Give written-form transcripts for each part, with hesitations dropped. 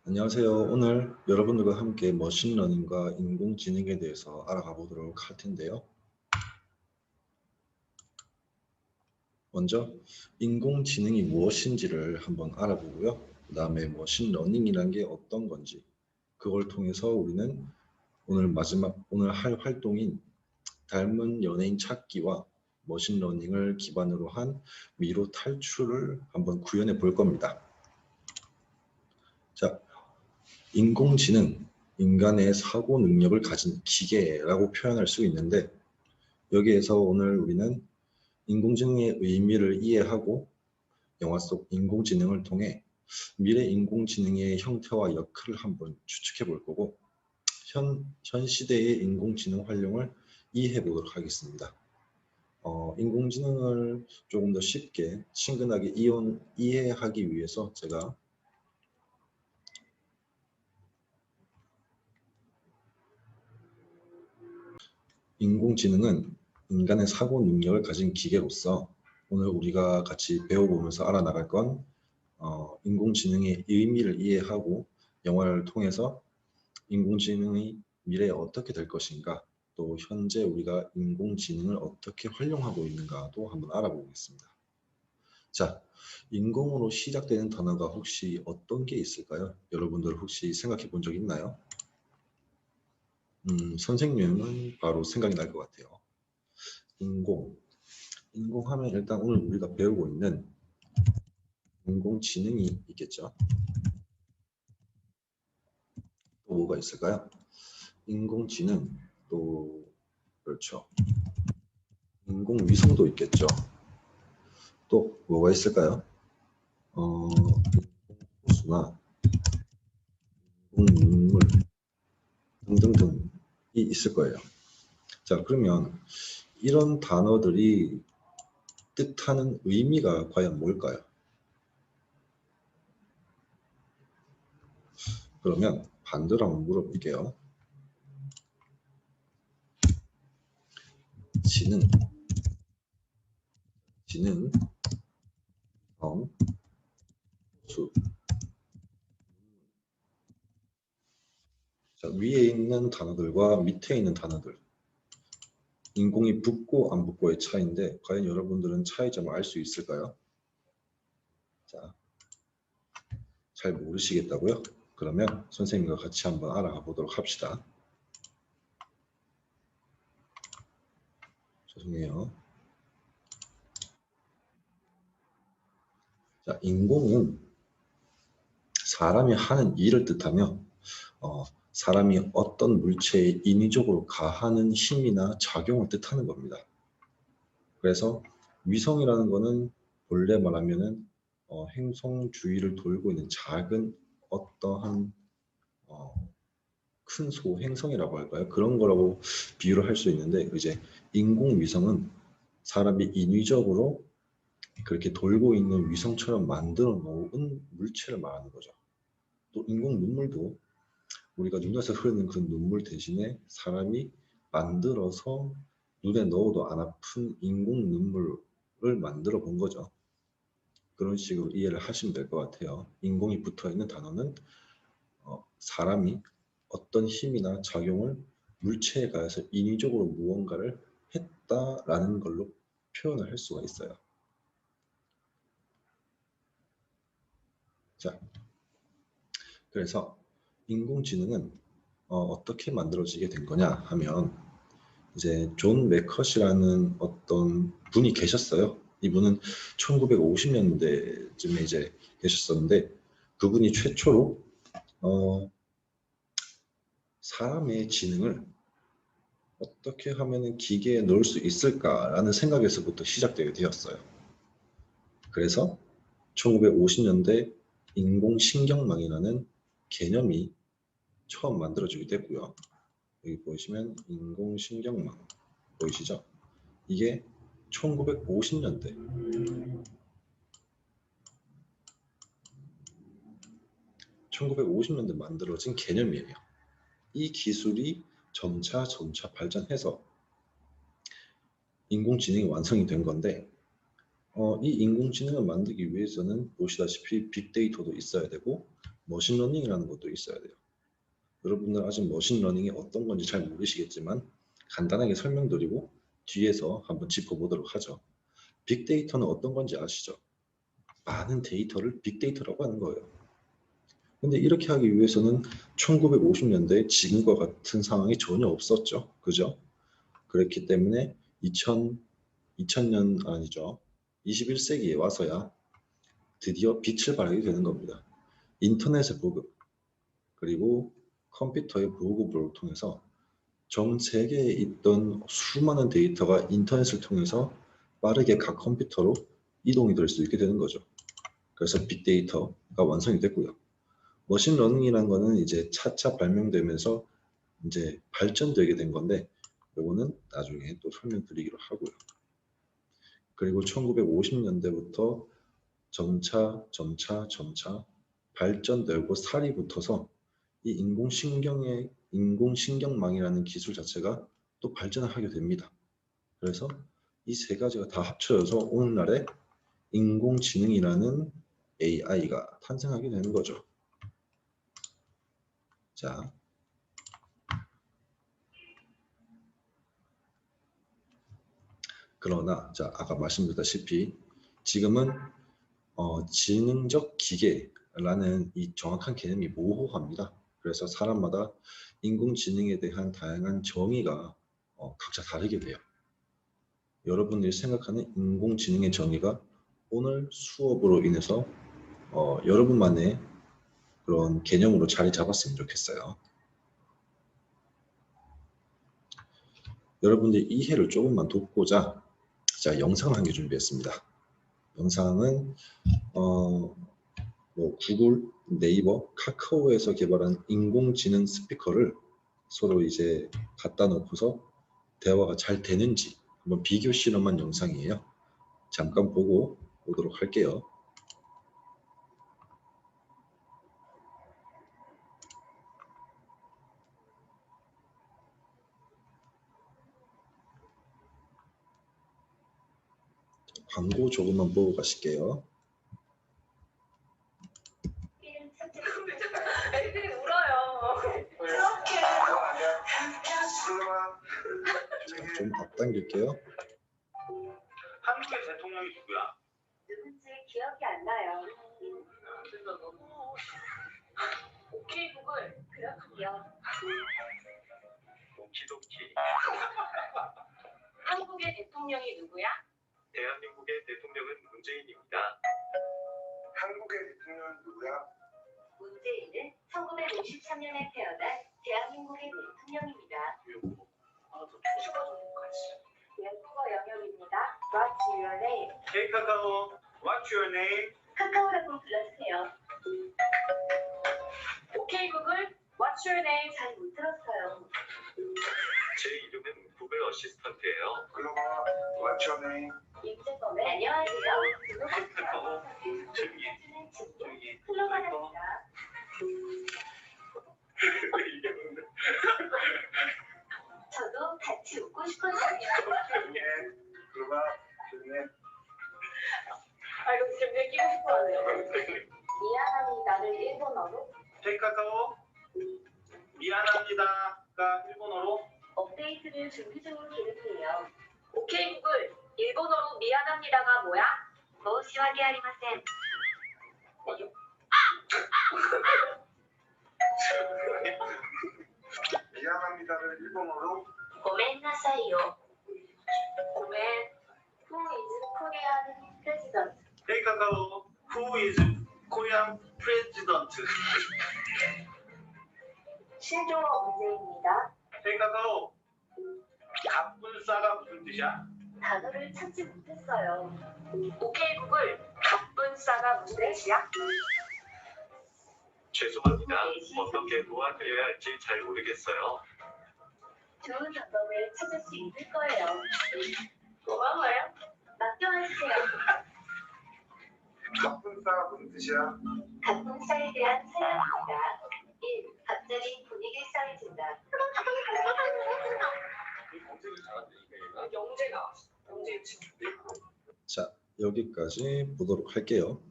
안녕하세요. 오늘 여러분들과 함께 머신러닝과 인공지능에 대해서 알아가 보도록 할 텐데요. 먼저 인공지능이 무엇인지를 한번 알아보고요. 그 다음에 머신러닝이란 게 어떤 건지 그걸 통해서 우리는 오늘 할 활동인 닮은 연예인 찾기와 머신러닝을 기반으로 한 미로 탈출을 한번 구현해 볼 겁니다. 자, 인공지능, 인간의 사고 능력을 가진 기계라고 표현할 수 있는데 여기에서 오늘 우리는 인공지능의 의미를 이해하고 영화 속 인공지능을 통해 미래 인공지능의 형태와 역할을 한번 추측해 볼 거고 현 시대의 인공지능 활용을 이해해 보도록 하겠습니다. 인공지능을 조금 더 쉽게 친근하게 이해하기 위해서 제가 인공지능은 인간의 사고 능력을 가진 기계로서 오늘 우리가 같이 배워보면서 알아나갈 건 인공지능의 의미를 이해하고 영화를 통해서 인공지능이 미래에 어떻게 될 것인가 또 현재 우리가 인공지능을 어떻게 활용하고 있는가도 한번 알아보겠습니다. 자, 인공으로 시작되는 단어가 혹시 어떤 게 있을까요? 여러분들 혹시 생각해 본 적 있나요? 선생님은 바로 생각이 날 것 같아요. 인공하면 일단 오늘 우리가 배우고 있는 인공지능이 있겠죠. 또 뭐가 있을까요? 인공지능, 또 그렇죠. 인공위성도 있겠죠. 또 뭐가 있을까요? 인공호수나 인공눈물 등등등이 있을 거예요. 자, 그러면 이런 단어들이 뜻하는 의미가 과연 뭘까요? 그러면 반대로 한번 물어볼게요. 지능, 수. 자, 위에 있는 단어들과 밑에 있는 단어들. 인공이 붙고 안 붙고의 차이인데 과연 여러분들은 차이점을 알 수 있을까요? 자, 잘 모르시겠다고요? 그러면 선생님과 같이 한번 알아가 보도록 합시다. 죄송해요. 자, 인공은 사람이 하는 일을 뜻하며 사람이 어떤 물체에 인위적으로 가하는 힘이나 작용을 뜻하는 겁니다. 그래서 위성이라는 거는 본래 말하면은 행성 주위를 돌고 있는 작은 어떠한 큰 소행성이라고 할까요? 그런 거라고 비유를 할 수 있는데 이제 인공위성은 사람이 인위적으로 그렇게 돌고 있는 위성처럼 만들어 놓은 물체를 말하는 거죠. 또 인공 눈물도 우리가 눈에서 흐르는 그 눈물 대신에 사람이 만들어서 눈에 넣어도 안 아픈 인공 눈물을 만들어 본 거죠. 그런 식으로 이해를 하시면 될 것 같아요. 인공이 붙어 있는 단어는 사람이 어떤 힘이나 작용을 물체에 가해서 인위적으로 무언가를 했다라는 걸로 표현을 할 수가 있어요. 자, 그래서 인공지능은 어떻게 만들어지게 된 거냐 하면 이제 존 매컷이라는 어떤 분이 계셨어요. 이분은 1950년대쯤에 이제 계셨었는데 그분이 최초로 사람의 지능을 어떻게 하면 기계에 넣을 수 있을까라는 생각에서부터 시작되게 되었어요. 그래서 1950년대 인공신경망이라는 개념이 처음 만들어지게 됐고요. 여기 보시면 인공신경망 보이시죠? 이게 1950년대 만들어진 개념이에요. 이 기술이 점차 발전해서 인공지능이 완성이 된 건데 이 인공지능을 만들기 위해서는 보시다시피 빅데이터도 있어야 되고 머신러닝이라는 것도 있어야 돼요. 여러분들 아직 머신러닝이 어떤 건지 잘 모르시겠지만 간단하게 설명드리고 뒤에서 한번 짚어보도록 하죠. 빅데이터는 어떤 건지 아시죠? 많은 데이터를 빅데이터라고 하는 거예요. 근데 이렇게 하기 위해서는 1950년대에 지금과 같은 상황이 전혀 없었죠. 그죠? 그렇기 때문에 2000년 아니죠. 21세기에 와서야 드디어 빛을 발하게 되는 겁니다. 인터넷의 보급, 그리고 컴퓨터의 보급을 통해서 전 세계에 있던 수많은 데이터가 인터넷을 통해서 빠르게 각 컴퓨터로 이동이 될 수 있게 되는 거죠. 그래서 빅데이터가 완성이 됐고요. 머신러닝이라는 거는 이제 차차 발명되면서 이제 발전되게 된 건데 이거는 나중에 또 설명드리기로 하고요. 그리고 1950년대부터 점차 발전되고 살이 붙어서 이 인공신경망이라는 기술 자체가 또 발전을 하게 됩니다. 그래서 이 세 가지가 다 합쳐져서 오늘날의 인공지능이라는 AI가 탄생하게 되는 거죠. 자, 그러나 아까 말씀드렸다시피 지금은 지능적 기계라는 이 정확한 개념이 모호합니다. 그래서 사람마다 인공지능에 대한 다양한 정의가 각자 다르게 돼요. 여러분들이 생각하는 인공지능의 정의가 오늘 수업으로 인해서 여러분만의 그런 개념으로 자리 잡았으면 좋겠어요. 여러분들이 이해를 조금만 돕고자 영상을 한 개 준비했습니다. 영상은 구글, 네이버, 카카오에서 개발한 인공지능 스피커를 서로 이제 갖다 놓고서 대화가 잘 되는지 한번 비교 실험한 영상이에요. 잠깐 보고 오도록 할게요. 광고 조금만 보고 가실게요. 애들이 울어요. 좀 앞당길게요. 한국의 대통령이 누구야? 누군지 기억이 안 나요. 오케이 구글 그렇군요. 오키도키. 한국의 대통령이 누구야? 대한민국의 대통령은 문재인입니다. 한국의 대통령은 누구야? 문재인은 1953년에 태어난 대한민국의 대통령입니다. 외국어 영역입니다. What's your name? Hey 카카오, what's your name? 카카오라고 불러주세요. 오케이 구글 What's your name? 잘 못 들었어요. 제 이름은 구글 어시스턴트예요. 글로벌 What's your name? 임재범의 안녕하세요. 카카오, 저기, 흘러가랍니다. 이게 뭔데? 저도 같이 웃고 싶었어요. 예. 글로벌 조용해. 아 이거 지금 되게 끼고 싶어하네요. 미안합니다를 일본어로 Hey 카카오, 미안합니다가 일본어로 업데이트를 준비 중인 기능이에요. 오케이 구글 일본어로 미안합니다가 뭐야? 모시와게 아리마센. 맞아? 미안합니다를 일본어로 고멘나사이요. 고멘. Who is Korean president? Hey 카카오, who is Korean president? 신조어 문제입니다. Hey 카카오, 갑분싸가 무슨 뜻이야? 단어를 찾지 못했어요. 오케이 구글 갑분싸가 무슨 뜻이야? 죄송합니다. 어떻게 도와드려야 할지 잘 모르겠어요. 좋은 방법을 찾을 수 있을 거예요. 고마워요. 맡겨주세요. 갑분싸가 무슨 뜻이야? 갑분싸에 대한 사연입니다. 1. 갑자기 분위기 쌓여진다. 검색을 잘한다 이게. 영재가 영재 지금 자, 여기까지 보도록 할게요.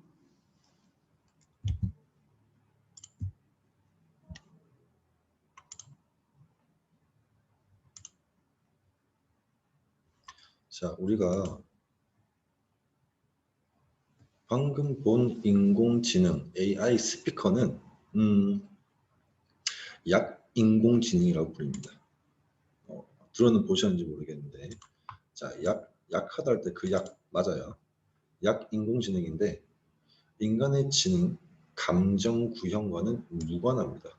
자, 우리가 방금 본 인공지능 AI 스피커는 약 인공지능이라고 부릅니다. 들어는 보셨는지 모르겠는데, 자, 약하다 할 때 그 약 맞아요. 약 인공지능인데 인간의 지능, 감정 구현과는 무관합니다.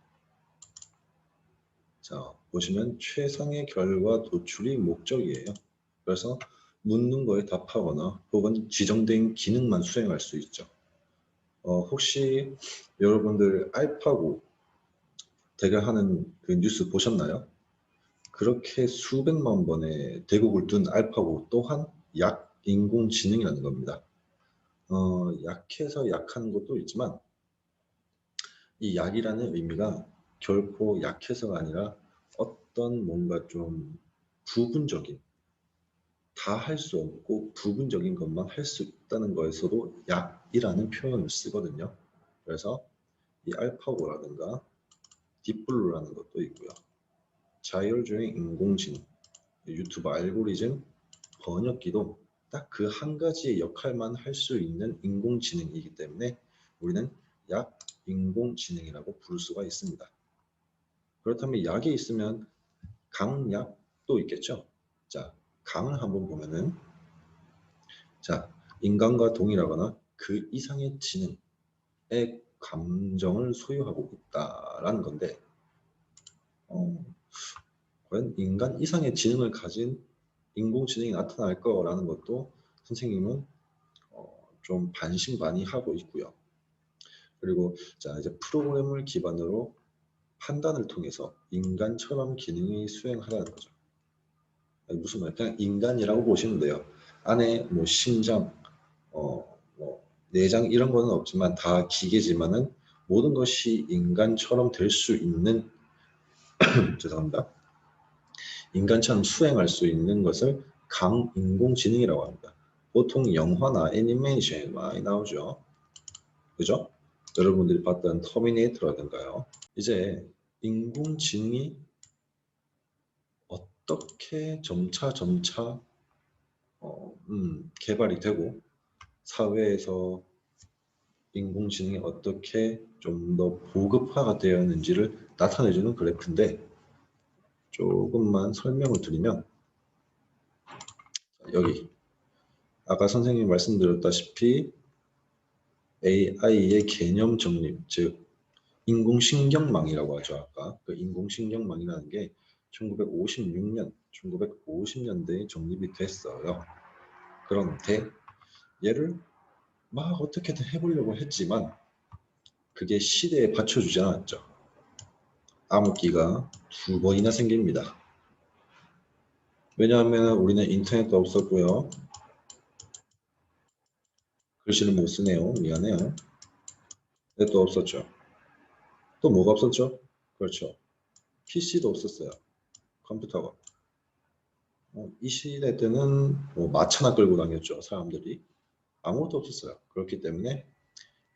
자, 보시면 최상의 결과 도출이 목적이에요. 그래서 묻는 거에 답하거나 혹은 지정된 기능만 수행할 수 있죠. 혹시 여러분들 알파고 대결하는 그 뉴스 보셨나요? 그렇게 수백만 번의 대국을 둔 알파고 또한 약 인공지능이라는 겁니다. 약해서 약한 것도 있지만 이 약이라는 의미가 결코 약해서가 아니라 어떤 뭔가 좀 부분적인, 다 할 수 없고 부분적인 것만 할 수 있다는 거에서도 약이라는 표현을 쓰거든요. 그래서 이 알파고라든가 딥블루라는 것도 있고요. 자율주행 인공지능, 유튜브 알고리즘, 번역기도 딱 그 한 가지의 역할만 할 수 있는 인공지능이기 때문에 우리는 약 인공지능이라고 부를 수가 있습니다. 그렇다면 약이 있으면 강약도 있겠죠. 자, 강을 한번 보면은, 자, 인간과 동일하거나 그 이상의 지능의 감정을 소유하고 있다라는 건데, 과연 인간 이상의 지능을 가진 인공지능이 나타날 거라는 것도 선생님은 좀 반신반의하고 있고요. 그리고 자, 이제 프로그램을 기반으로 판단을 통해서 인간처럼 기능이 수행하라는 거죠. 아니, 무슨 말? 그냥 인간이라고 보시면 돼요. 안에 뭐 심장, 뭐 내장 이런 거는 없지만 다 기계지만은 모든 것이 인간처럼 될 수 있는 죄송합니다. 인간처럼 수행할 수 있는 것을 강인공지능이라고 합니다. 보통 영화나 애니메이션에 많이 나오죠. 그죠? 여러분들이 봤던 터미네이터라든가요. 이제 인공지능이 어떻게 점차 개발이 되고 사회에서 인공지능이 어떻게 좀 더 보급화가 되었는지를 나타내주는 그래프인데 조금만 설명을 드리면 여기 아까 선생님이 말씀드렸다시피 AI의 개념 정립, 즉 인공신경망이라고 하죠. 아까 그 인공신경망이라는 게 1956년, 1950년대에 정립이 됐어요. 그런데 얘를 막 어떻게든 해보려고 했지만 그게 시대에 받쳐주지 않았죠. 암흑기가 2번이나 생깁니다. 왜냐하면 우리는 인터넷도 없었고요. 글씨를 못 쓰네요. 미안해요. 넷도 없었죠. 또 뭐가 없었죠? 그렇죠. PC도 없었어요. 컴퓨터가. 이 시대 때는 뭐 마차나 끌고 다녔죠. 사람들이. 아무것도 없었어요. 그렇기 때문에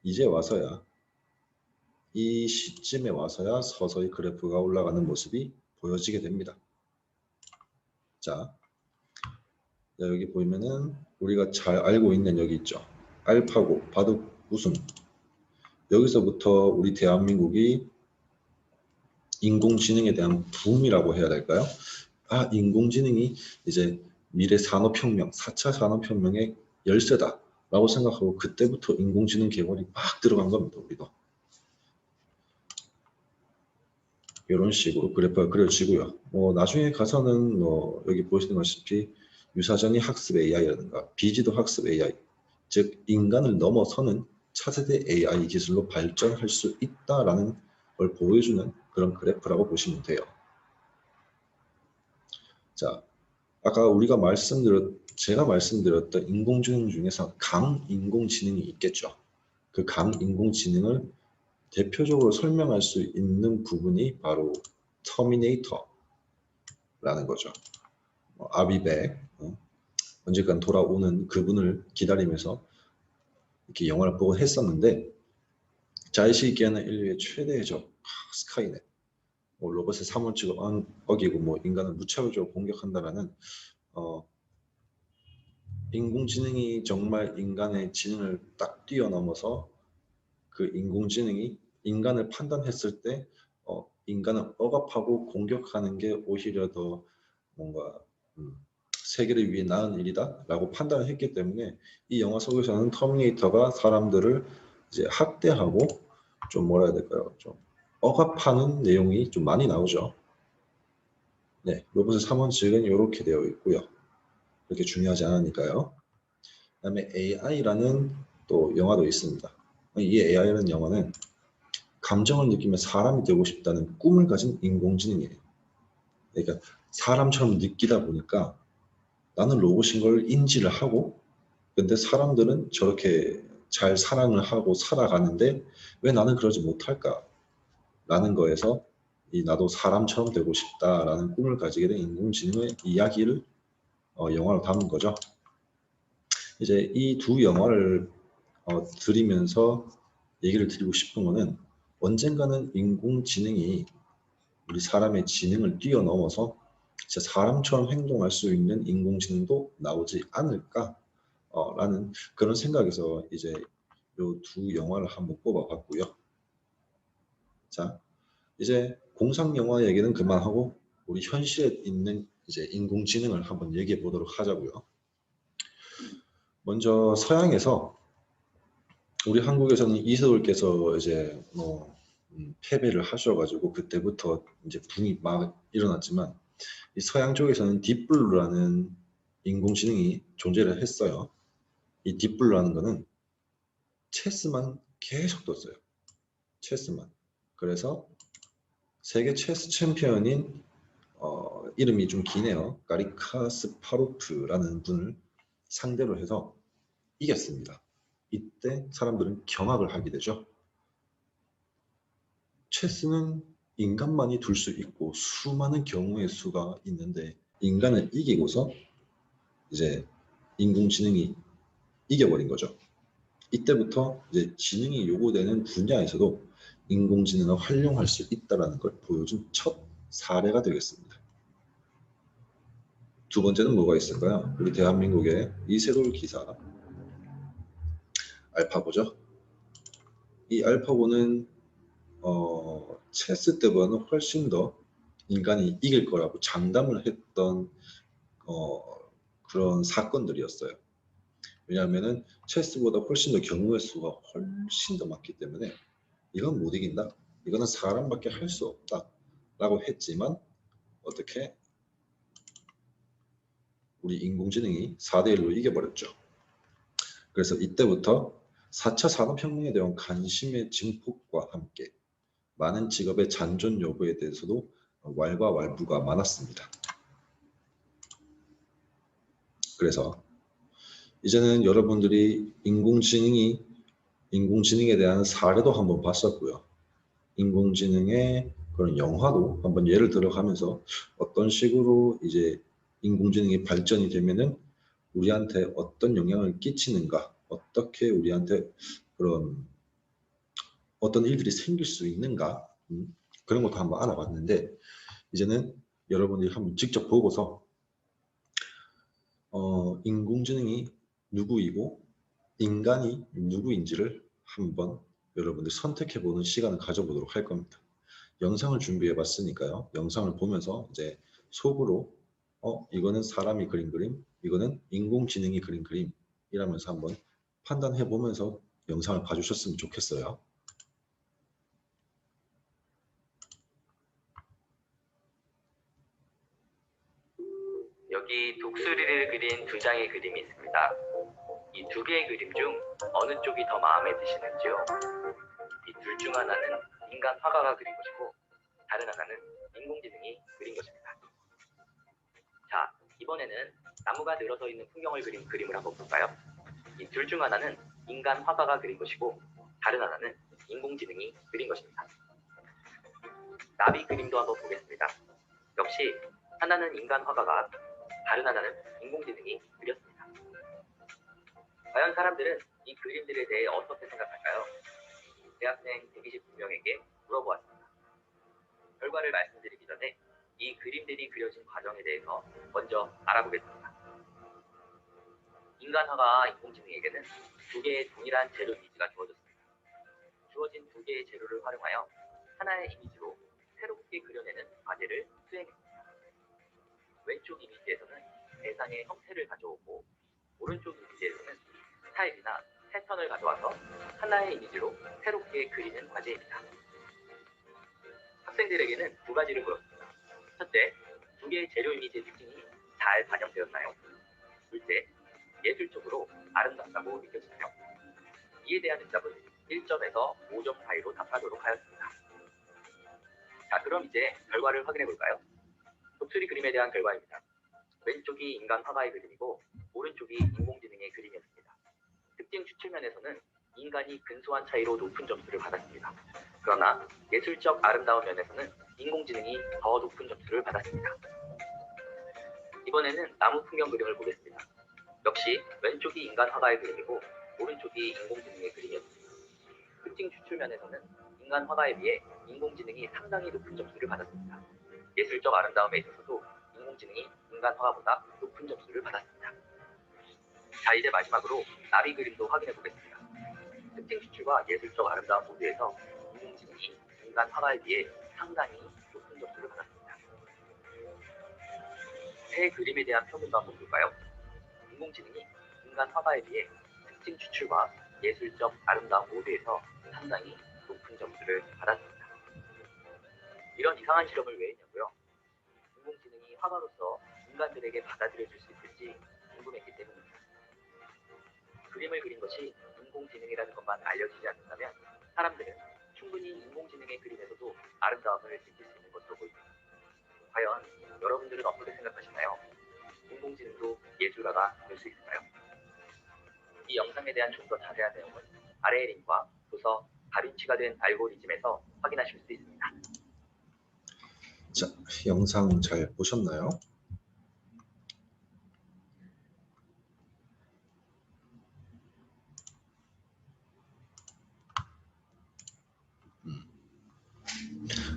이제 와서야 이 시점에 와서야 서서히 그래프가 올라가는 모습이 보여지게 됩니다. 자, 여기 보면은 우리가 잘 알고 있는 여기 있죠. 알파고, 바둑 우승. 여기서부터 우리 대한민국이 인공지능에 대한 붐이라고 해야 될까요? 아, 인공지능이 이제 미래 산업혁명, 4차 산업혁명의 열쇠다 라고 생각하고 그때부터 인공지능 개발이 막 들어간 겁니다. 우리도. 이런 식으로 그래프가 그려지고요. 나중에 가서는 여기 보시는 것이피 유사전이 학습 AI라든가 비지도 학습 AI, 즉 인간을 넘어서는 차세대 AI 기술로 발전할 수 있다라는 걸 보여주는 그런 그래프라고 보시면 돼요. 자, 아까 제가 말씀드렸던 인공지능 중에서 강인공지능이 있겠죠. 그 강인공지능을 대표적으로 설명할 수 있는 부분이 바로 터미네이터라는 거죠. 아비백, 언젠간 돌아오는 그분을 기다리면서 이렇게 영화를 보고 했었는데 자의식기에는 인류의 최대의 적 스카이넷, 로봇의 사물직을 어기고 인간을 무차별적으로 공격한다라는 인공지능이 정말 인간의 지능을 딱 뛰어넘어서 그 인공지능이 인간을 판단했을 때 인간을 억압하고 공격하는 게 오히려 더 뭔가 세계를 위해 나은 일이다라고 판단을 했기 때문에 이 영화 속에서는 터미네이터가 사람들을 이제 학대하고 좀 뭐라 해야 될까요? 좀 억압하는 내용이 좀 많이 나오죠. 네, 로봇의 3원칙은 이렇게 되어 있고요. 그렇게 중요하지 않으니까요. 그다음에 AI라는 또 영화도 있습니다. 이 AI라는 영화는 감정을 느끼며 사람이 되고 싶다는 꿈을 가진 인공지능이에요. 그러니까 사람처럼 느끼다 보니까 나는 로봇인 걸 인지를 하고 근데 사람들은 저렇게 잘 사랑을 하고 살아가는데 왜 나는 그러지 못할까? 라는 거에서 이 나도 사람처럼 되고 싶다라는 꿈을 가지게 된 인공지능의 이야기를 영화로 담은 거죠. 이제 이 두 영화를 들으면서 얘기를 드리고 싶은 거는 언젠가는 인공지능이 우리 사람의 지능을 뛰어넘어서 진짜 사람처럼 행동할 수 있는 인공지능도 나오지 않을까 라는 그런 생각에서 이제 요 두 영화를 한번 뽑아봤고요. 자, 이제 공상 영화 얘기는 그만하고 우리 현실에 있는 이제 인공지능을 한번 얘기해 보도록 하자고요. 먼저 서양에서 우리 한국에서는 이세돌께서 이제 뭐 패배를 하셔가지고 그때부터 이제 붐이 막 일어났지만 이 서양 쪽에서는 딥블루라는 인공지능이 존재를 했어요. 이 딥블루라는 거는 체스만 계속 떴어요. 체스만. 그래서 세계 체스 챔피언인 이름이 좀 기네요. 가리 카스파로프라는 분을 상대로 해서 이겼습니다. 이때 사람들은 경악을 하게 되죠. 체스는 인간만이 둘 수 있고 수많은 경우의 수가 있는데 인간을 이기고서 이제 인공지능이 이겨버린 거죠. 이때부터 이제 지능이 요구되는 분야에서도 인공지능을 활용할 수 있다는 걸 보여준 첫 사례가 되겠습니다. 두 번째는 뭐가 있을까요? 우리 대한민국의 이세돌 기사 알파고죠. 이 알파고는 체스 때보다는 훨씬 더 인간이 이길 거라고 장담을 했던 그런 사건들이었어요. 왜냐하면은 체스보다 훨씬 더 경우의 수가 훨씬 더 많기 때문에 이건 못 이긴다. 이거는 사람밖에 할 수 없다. 라고 했지만 어떻게 우리 인공지능이 4대1로 이겨버렸죠. 그래서 이때부터 4차 산업혁명에 대한 관심의 증폭과 함께 많은 직업의 잔존 여부에 대해서도 왈가왈부가 많았습니다. 그래서 이제는 여러분들이 인공지능에 대한 사례도 한번 봤었고요. 인공지능의 그런 영화도 한번 예를 들어가면서 어떤 식으로 이제 인공지능이 발전이 되면은 우리한테 어떤 영향을 끼치는가, 어떻게 우리한테 그런 어떤 일들이 생길 수 있는가 그런 것도 한번 알아봤는데 이제는 여러분들이 한번 직접 보고서 인공지능이 누구이고 인간이 누구인지를 한번 여러분들 선택해보는 시간을 가져보도록 할 겁니다. 영상을 준비해 봤으니까요. 영상을 보면서 이제 속으로 이거는 사람이 그린 그림, 이거는 인공지능이 그린 그림 이라면서 한번 판단해 보면서 영상을 봐주셨으면 좋겠어요. 여기 독수리를 그린 두 장의 그림이 있습니다. 이 두 개의 그림 중 어느 쪽이 더 마음에 드시는지요? 이 둘 중 하나는 인간 화가가 그린 것이고 다른 하나는 인공지능이 그린 것입니다. 자, 이번에는 나무가 늘어서 있는 풍경을 그린 그림을 한번 볼까요? 이 둘 중 하나는 인간 화가가 그린 것이고 다른 하나는 인공지능이 그린 것입니다. 나비 그림도 한번 보겠습니다. 역시 하나는 인간 화가가 다른 하나는 인공지능이 그렸습니다. 과연 사람들은 이 그림들에 대해 어떻게 생각할까요? 대학생 129명에게 물어보았습니다. 결과를 말씀드리기 전에 이 그림들이 그려진 과정에 대해서 먼저 알아보겠습니다. 인간화가 인공지능에게는 두 개의 동일한 재료 이미지가 주어졌습니다. 주어진 두 개의 재료를 활용하여 하나의 이미지로 새롭게 그려내는 과제를 수행합니다. 왼쪽 이미지에서는 대상의 형태를 가져오고 오른쪽 이미지에서는 스타일이나 패턴을 가져와서 하나의 이미지로 새롭게 그리는 과제입니다. 학생들에게는 두 가지를 물었습니다. 첫째, 두 개의 재료 이미지의 특징이 잘 반영되었나요? 둘째, 예술적으로 아름답다고 느껴지나요? 이에 대한 응답은 1점에서 5점 사이로 답하도록 하였습니다. 자, 그럼 이제 결과를 확인해 볼까요? 독수리 그림에 대한 결과입니다. 왼쪽이 인간 화가의 그림이고 오른쪽이 인공지능의 그림이었습니다. 특징 추출면에서는 인간이 근소한 차이로 높은 점수를 받았습니다. 그러나 예술적 아름다운 면에서는 인공지능이 더 높은 점수를 받았습니다. 이번에는 나무 풍경 그림을 보겠습니다. 역시 왼쪽이 인간 화가의 그림이고 오른쪽이 인공지능의 그림이었습니다. 특징 추출면에서는 인간 화가에 비해 인공지능이 상당히 높은 점수를 받았습니다. 예술적 아름다움에 있어서도 인공지능이 인간 화가보다 높은 점수를 받았습니다. 자, 이제 마지막으로 나비 그림도 확인해 보겠습니다. 특징 추출과 예술적 아름다움 모두에서 인공지능이 인간 화가에 비해 상당히 높은 점수를 받았습니다. 새 그림에 대한 평균도 한번 볼까요? 인공지능이 인간 화가에 비해 특징 추출과 예술적 아름다움 모두에서 상당히 높은 점수를 받았습니다. 이런 이상한 실험을 왜 했냐고요? 인공지능이 화가로서 인간들에게 받아들여질 수 있을지 궁금했기 때문입니다. 그림을 그린 것이 인공지능이라는 것만 알려지지 않는다면 사람들은 충분히 인공지능의 그림에서도 아름다움을 느낄 수 있는 것으로 보입니다. 과연 여러분들은 어떻게 생각하시나요? 인공지능도 예술가가 될 수 있을까요? 이 영상에 대한 좀 더 자세한 내용은 아래의 링크와 도서 다빈치가 된 알고리즘에서 확인하실 수 있습니다. 자, 영상 잘 보셨나요?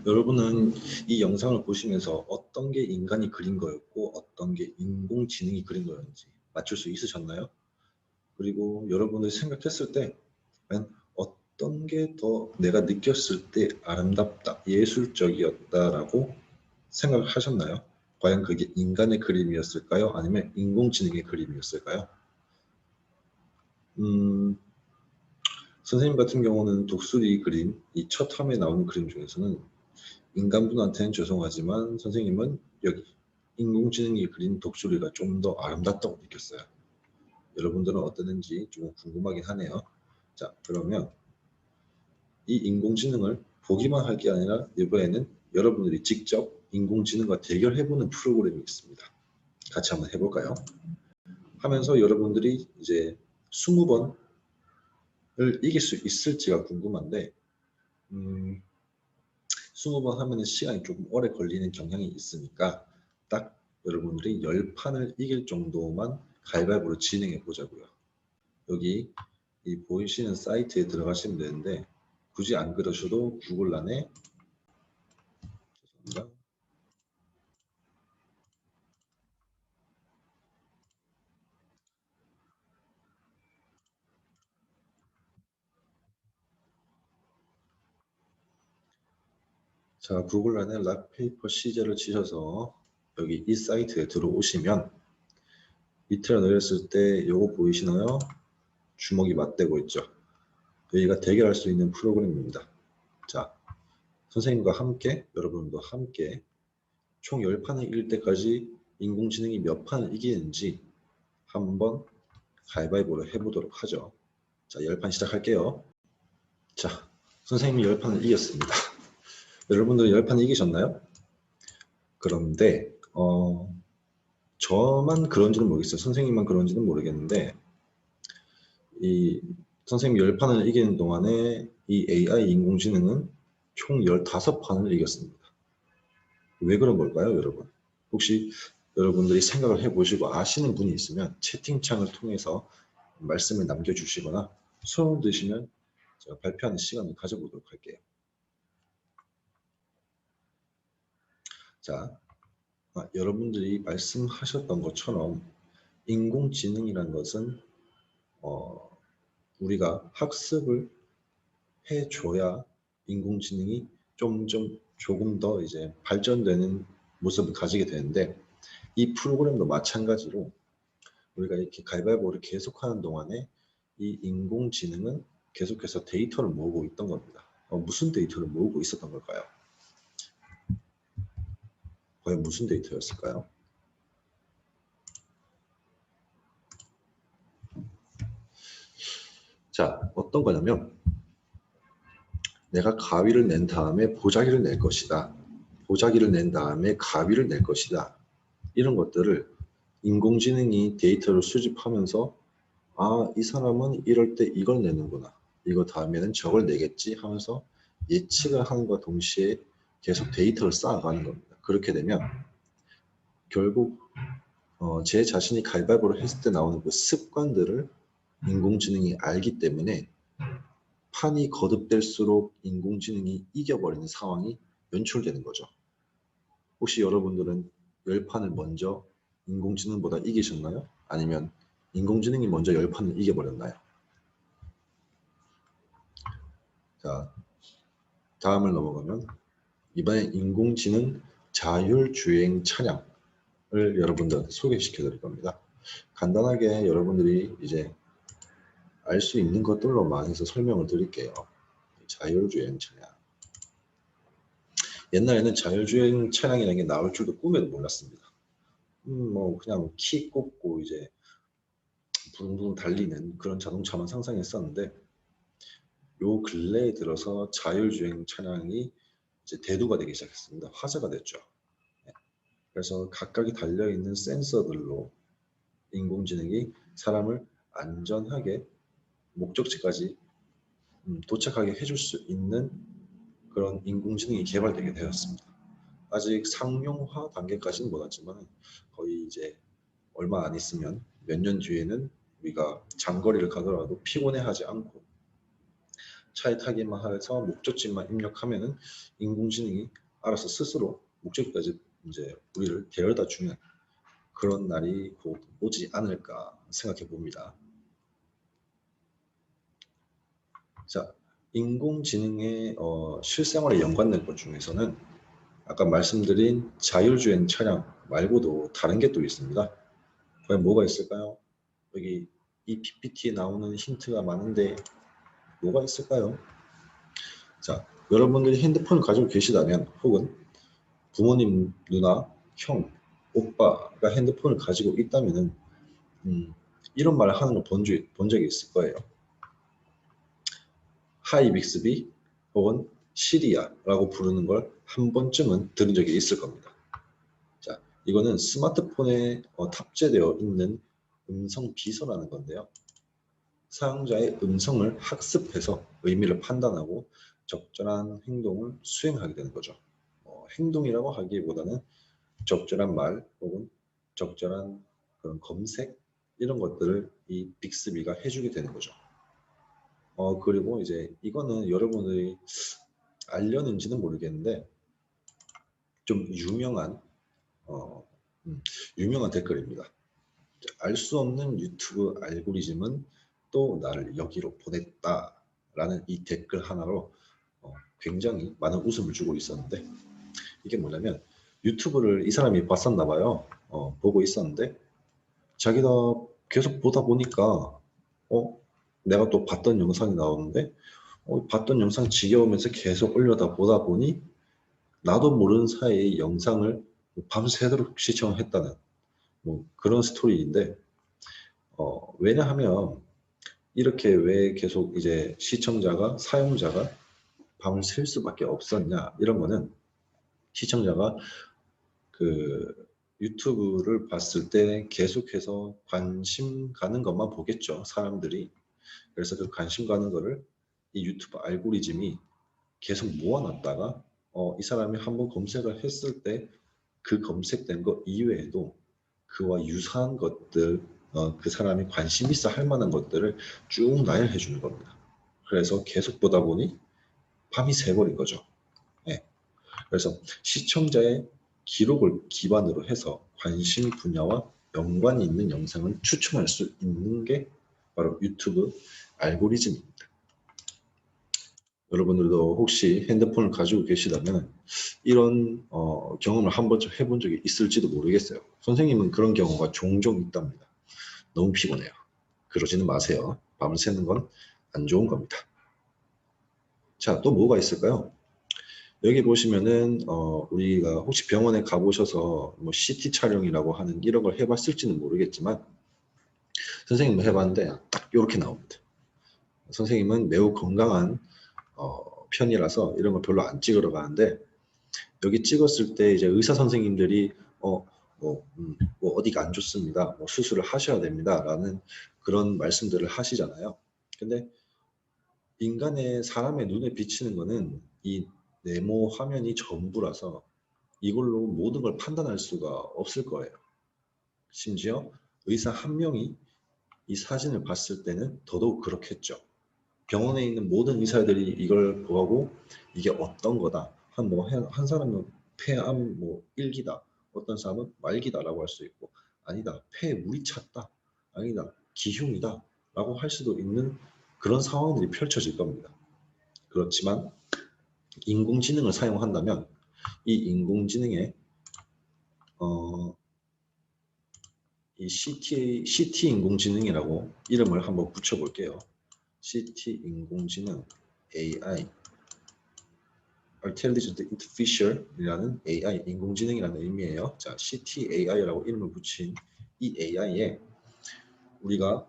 여러분은 이 영상을 보시면서 어떤 게 인간이 그린 거였고 어떤 게 인공지능이 그린 거였는지 맞출 수 있으셨나요? 그리고 여러분들이 생각했을 때 과연 어떤 게 더 내가 느꼈을 때 아름답다, 예술적이었다라고 생각하셨나요? 과연 그게 인간의 그림이었을까요? 아니면 인공지능의 그림이었을까요? 선생님 같은 경우는 독수리 그림, 이 첫 화면에 나오는 그림 중에서는 인간분한테는 죄송하지만 선생님은 여기 인공지능이 그린 독수리가 좀 더 아름답다고 느꼈어요. 여러분들은 어땠는지 좀 궁금하긴 하네요. 자, 그러면 이 인공지능을 보기만 할 게 아니라 이번에는 여러분들이 직접 인공지능과 대결해보는 프로그램이 있습니다. 같이 한번 해볼까요? 하면서 여러분들이 이제 20번을 이길 수 있을지가 궁금한데 20번 하면 시간이 조금 오래 걸리는 경향이 있으니까 딱 여러분들이 10판을 이길 정도만 가위바위보로 진행해 보자고요. 여기 이 보이시는 사이트에 들어가시면 되는데 굳이 안 그러셔도 구글란에 죄송합니다. 자, 구글란에 락페이퍼 시저를 치셔서 여기 이 사이트에 들어오시면 밑으로 내렸을 때 요거 보이시나요? 주먹이 맞대고 있죠. 여기가 대결할 수 있는 프로그램입니다. 자, 선생님과 함께 여러분도 함께 총 10판을 이길 때까지 인공지능이 몇 판을 이기는지 한번 가위바위보를 해보도록 하죠. 자, 10판 시작할게요. 자, 선생님이 10판을 이겼습니다. 여러분들 10판 이기셨나요? 그런데 저만 그런지는 모르겠어요. 선생님만 그런지는 모르겠는데 이 선생님 10판을 이기는 동안에 이 AI 인공지능은 총 15판을 이겼습니다. 왜 그런 걸까요, 여러분? 혹시 여러분들이 생각을 해보시고 아시는 분이 있으면 채팅창을 통해서 말씀을 남겨주시거나 수업 드시면 제가 발표하는 시간을 가져보도록 할게요. 자, 여러분들이 말씀하셨던 것처럼 인공지능이란 것은 우리가 학습을 해줘야 인공지능이 조금 더 이제 발전되는 모습을 가지게 되는데, 이 프로그램도 마찬가지로 우리가 이렇게 가위바위보를 계속하는 동안에 이 인공지능은 계속해서 데이터를 모으고 있던 겁니다. 무슨 데이터를 모으고 있었던 걸까요? 과연 무슨 데이터였을까요? 자, 어떤 거냐면 내가 가위를 낸 다음에 보자기를 낼 것이다. 보자기를 낸 다음에 가위를 낼 것이다. 이런 것들을 인공지능이 데이터를 수집하면서 아, 이 사람은 이럴 때 이걸 내는구나. 이거 다음에는 저걸 내겠지 하면서 예측을 하는 것과 동시에 계속 데이터를 쌓아가는 겁니다. 그렇게 되면 결국 제 자신이 가위바위보를 했을 때 나오는 그 습관들을 인공지능이 알기 때문에 판이 거듭될수록 인공지능이 이겨버리는 상황이 연출되는 거죠. 혹시 여러분들은 10판을 먼저 인공지능보다 이기셨나요? 아니면 인공지능이 먼저 10판을 이겨버렸나요? 자, 다음을 넘어가면 이번엔 인공지능 자율주행 차량을 여러분들한테 소개시켜 드릴 겁니다. 간단하게 여러분들이 이제 알 수 있는 것들로만 해서 설명을 드릴게요. 자율주행 차량. 옛날에는 자율주행 차량이라는 게 나올 줄도 꿈에도 몰랐습니다. 뭐 그냥 키 꽂고 이제 부릉부릉 달리는 그런 자동차만 상상했었는데, 요 근래에 들어서 자율주행 차량이 이제 대두가 되기 시작했습니다. 화제가 됐죠. 그래서 각각이 달려있는 센서들로 인공지능이 사람을 안전하게 목적지까지 도착하게 해줄 수 있는 그런 인공지능이 개발되게 되었습니다. 아직 상용화 단계까지는 못 왔지만 거의 이제 얼마 안 있으면 몇 년 뒤에는 우리가 장거리를 가더라도 피곤해하지 않고 차에 타기만 해서 목적지만 입력하면은 인공지능이 알아서 스스로 목적지까지 이제 우리를 데려다 주는 그런 날이 곧 오지 않을까 생각해 봅니다. 자, 인공지능의 실생활에 연관된 것 중에서는 아까 말씀드린 자율주행 차량 말고도 다른 게 또 있습니다. 과연 뭐가 있을까요? 여기 이 PPT에 나오는 힌트가 많은데 뭐가 있을까요? 자, 여러분들이 핸드폰을 가지고 계시다면, 혹은 부모님, 누나, 형, 오빠가 핸드폰을 가지고 있다면은 이런 말을 하는 걸 본 적이 있을 거예요. 하이 빅스비 혹은 시리아라고 부르는 걸 한 번쯤은 들은 적이 있을 겁니다. 자, 이거는 스마트폰에 탑재되어 있는 음성 비서라는 건데요. 사용자의 음성을 학습해서 의미를 판단하고 적절한 행동을 수행하게 되는 거죠. 행동이라고 하기보다는 적절한 말 혹은 적절한 그런 검색 이런 것들을 이 빅스비가 해주게 되는 거죠. 그리고 이제 이거는 여러분들이 알려는지는 모르겠는데 좀 유명한 댓글입니다. 알 수 없는 유튜브 알고리즘은 또 나를 여기로 보냈다라는 이 댓글 하나로 굉장히 많은 웃음을 주고 있었는데, 이게 뭐냐면 유튜브를 이 사람이 봤었나 봐요. 보고 있었는데 자기가 계속 보다 보니까 내가 또 봤던 영상이 나오는데 봤던 영상 지겨우면서 계속 올려다 보다 보니 나도 모르는 사이에 영상을 밤새도록 시청을 했다는 뭐 그런 스토리인데, 왜냐하면 이렇게 왜 계속 이제 시청자가 사용자가 밤을 샐 수밖에 없었냐, 이런 거는 시청자가 그 유튜브를 봤을 때 계속해서 관심 가는 것만 보겠죠, 사람들이. 그래서 그 관심 가는 거를 이 유튜브 알고리즘이 계속 모아놨다가 이 사람이 한번 검색을 했을 때 그 검색된 거 이외에도 그와 유사한 것들, 그 사람이 관심 있어 할 만한 것들을 쭉 나열해 주는 겁니다. 그래서 계속 보다 보니 밤이 새버린 거죠. 네. 그래서 시청자의 기록을 기반으로 해서 관심 분야와 연관이 있는 영상을 추천할 수 있는 게 바로 유튜브 알고리즘입니다. 여러분들도 혹시 핸드폰을 가지고 계시다면 이런 경험을 한 번쯤 해본 적이 있을지도 모르겠어요. 선생님은 그런 경우가 종종 있답니다. 너무 피곤해요. 그러지는 마세요. 밤을 새는 건 안 좋은 겁니다. 자, 또 뭐가 있을까요? 여기 보시면은 우리가 혹시 병원에 가보셔서 뭐 CT 촬영이라고 하는 이런 걸 해봤을지는 모르겠지만 선생님은 해봤는데 딱 이렇게 나옵니다. 선생님은 매우 건강한 편이라서 이런 걸 별로 안 찍으러 가는데 여기 찍었을 때 이제 의사 선생님들이 뭐 어디가 안 좋습니다. 뭐 수술을 하셔야 됩니다. 라는 그런 말씀들을 하시잖아요. 근데 인간의 사람의 눈에 비치는 거는 이 네모 화면이 전부라서 이걸로 모든 걸 판단할 수가 없을 거예요. 심지어 의사 한 명이 이 사진을 봤을 때는 더더욱 그렇겠죠. 병원에 있는 모든 의사들이 이걸 보고 이게 어떤 거다. 한 사람은 폐암 뭐 1기다. 어떤 사람은 말기다라고 할 수 있고 아니다. 폐에 물이 찼다. 아니다. 기흉이다. 라고 할 수도 있는 그런 상황들이 펼쳐질 겁니다. 그렇지만 인공지능을 사용한다면 이 인공지능에 이 CT 인공지능이라고 이름을 한번 붙여볼게요. CT 인공지능 AI Intelligent Artificial이라는 AI 인공지능이라는 의미예요. 자, CT AI라고 이름을 붙인 이 AI에 우리가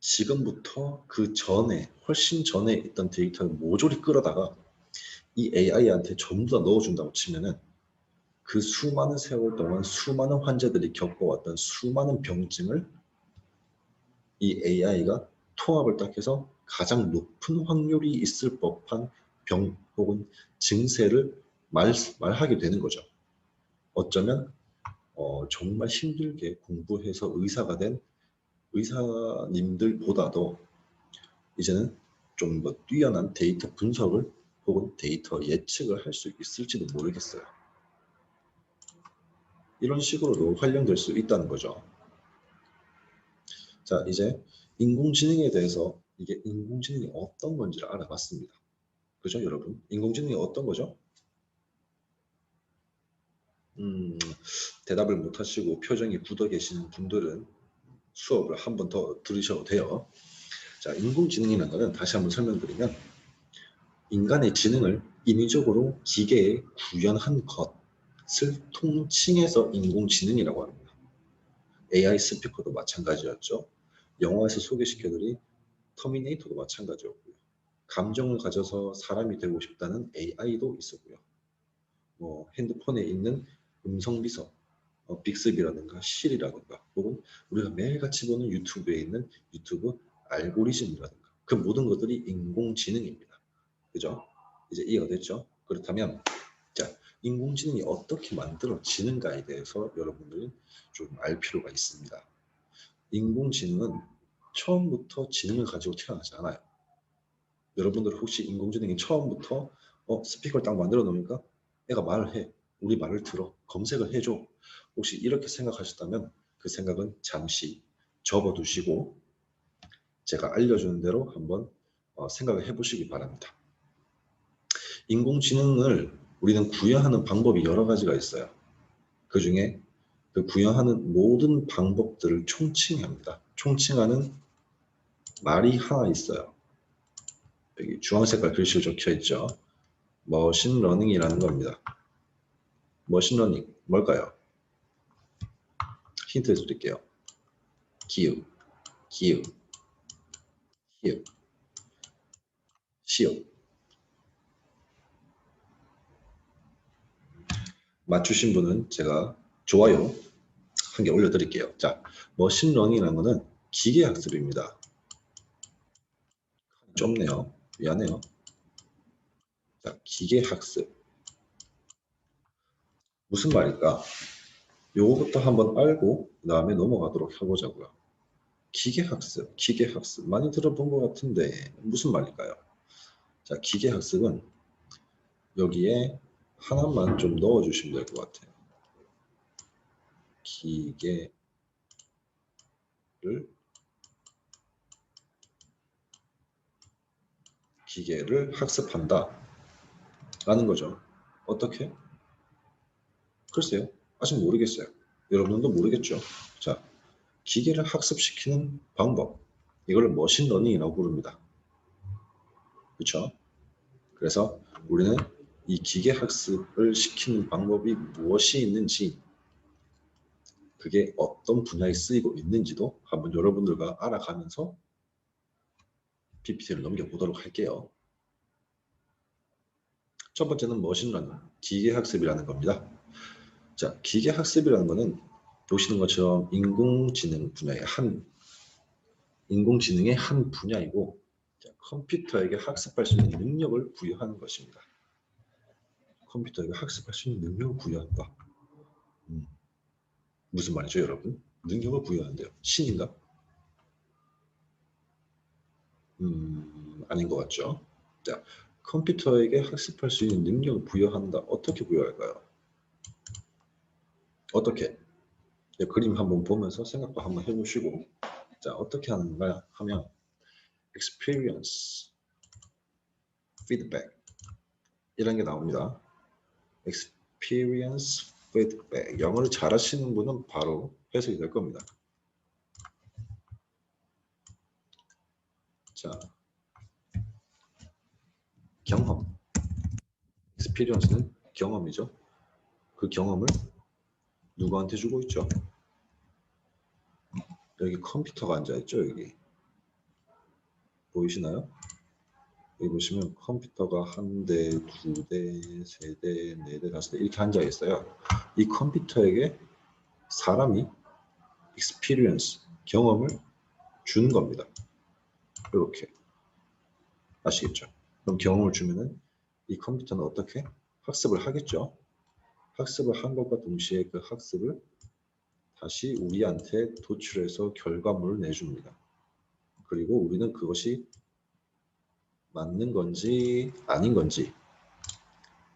지금부터 그 전에 훨씬 전에 있던 데이터를 모조리 끌어다가 이 AI한테 전부 다 넣어준다고 치면은 그 수많은 세월 동안 수많은 환자들이 겪어왔던 수많은 병증을 이 AI가 통합을 딱 해서 가장 높은 확률이 있을 법한 병 혹은 증세를 말하게 되는 거죠. 어쩌면 정말 힘들게 공부해서 의사가 된 의사님들보다도 이제는 좀 더 뛰어난 데이터 분석을 혹은 데이터 예측을 할 수 있을지도 모르겠어요. 이런 식으로도 활용될 수 있다는 거죠. 자, 이제 인공지능에 대해서 이게 인공지능이 어떤 건지를 알아봤습니다. 그죠, 여러분? 인공지능이 어떤 거죠? 대답을 못 하시고 표정이 굳어 계시는 분들은 수업을 한 번 더 들으셔도 돼요. 자, 인공지능이라는 것은 다시 한번 설명드리면 인간의 지능을 인위적으로 기계에 구현한 것을 통칭해서 인공지능이라고 합니다. AI 스피커도 마찬가지였죠. 영화에서 소개시켜드린 터미네이터도 마찬가지였고요. 감정을 가져서 사람이 되고 싶다는 AI도 있었고요. 뭐 핸드폰에 있는 음성비서, 빅스비라든가 실이라든가 혹은 우리가 매일같이 보는 유튜브에 있는 유튜브 알고리즘이라든가 그 모든 것들이 인공지능입니다. 그죠? 이제 이해가 됐죠? 그렇다면 자, 인공지능이 어떻게 만들어지는가에 대해서 여러분들은 좀 알 필요가 있습니다. 인공지능은 처음부터 지능을 가지고 태어나지 않아요. 여러분들 혹시 인공지능이 처음부터 스피커를 딱 만들어 놓으니까 애가 말을 해. 우리 말을 들어. 검색을 해줘. 혹시 이렇게 생각하셨다면 그 생각은 잠시 접어두시고 제가 알려주는 대로 한번 생각을 해보시기 바랍니다. 인공지능을 우리는 구현하는 방법이 여러 가지가 있어요. 그 중에 그 구현하는 모든 방법들을 총칭합니다. 총칭하는 말이 하나 있어요. 여기 주황색깔 글씨로 적혀 있죠. 머신러닝이라는 겁니다. 머신러닝 뭘까요? 힌트 드릴게요. 기읍, 기읍, 히읗, 시읍. 맞추신 분은 제가 좋아요 한 개 올려드릴게요. 자, 머신러닝이라는 것은 기계학습입니다. 좁네요. 미안해요. 자, 기계학습. 무슨 말일까? 요거부터 한번 알고 그 다음에 넘어가도록 해보자고요. 기계학습, 기계학습 많이 들어본 것 같은데 무슨 말일까요? 자, 기계학습은 여기에 하나만 좀 넣어주시면 될 것 같아요. 기계를 학습한다 라는 거죠. 어떻게? 글쎄요. 아직 모르겠어요. 여러분도 모르겠죠. 자, 기계를 학습시키는 방법. 이걸 머신러닝이라고 부릅니다. 그렇죠? 그래서 우리는 이 기계 학습을 시키는 방법이 무엇이 있는지, 그게 어떤 분야에 쓰이고 있는지도 한번 여러분들과 알아가면서 PPT를 넘겨보도록 할게요. 첫 번째는 머신러닝, 기계학습이라는 겁니다. 자, 기계학습이라는 것은 보시는 것처럼 인공지능의 한 분야이고, 자, 컴퓨터에게 학습할 수 있는 능력을 부여하는 것입니다. 컴퓨터에게 학습할 수 있는 능력을 부여한다. 무슨 말이죠, 여러분? 능력을 부여한대요. 신인가? 아닌 것 같죠? 자, 컴퓨터에게 학습할 수 있는 능력을 부여한다. 어떻게 부여할까요? 어떻게? 그림 한번 보면서 생각도 한번 해보시고, 자, 어떻게 하는가 하면 experience, feedback 이런 게 나옵니다. experience, feedback. 영어를 잘하시는 분은 바로 해석이 될 겁니다. 자, 경험. experience는 경험이죠. 그 경험을 누구한테 주고 있죠? 여기 컴퓨터가 앉아있죠. 여기 보이시나요? 여기 보시면 컴퓨터가 한 대, 두 대, 세 대, 네 대, 다섯 대 이렇게 앉아있어요. 이 컴퓨터에게 사람이 experience, 경험을 주는 겁니다. 이렇게 아시겠죠? 그럼 경험을 주면은 이 컴퓨터는 어떻게? 학습을 하겠죠. 학습을 한 것과 동시에 그 학습을 다시 우리한테 도출해서 결과물을 내줍니다. 그리고 우리는 그것이 맞는 건지 아닌 건지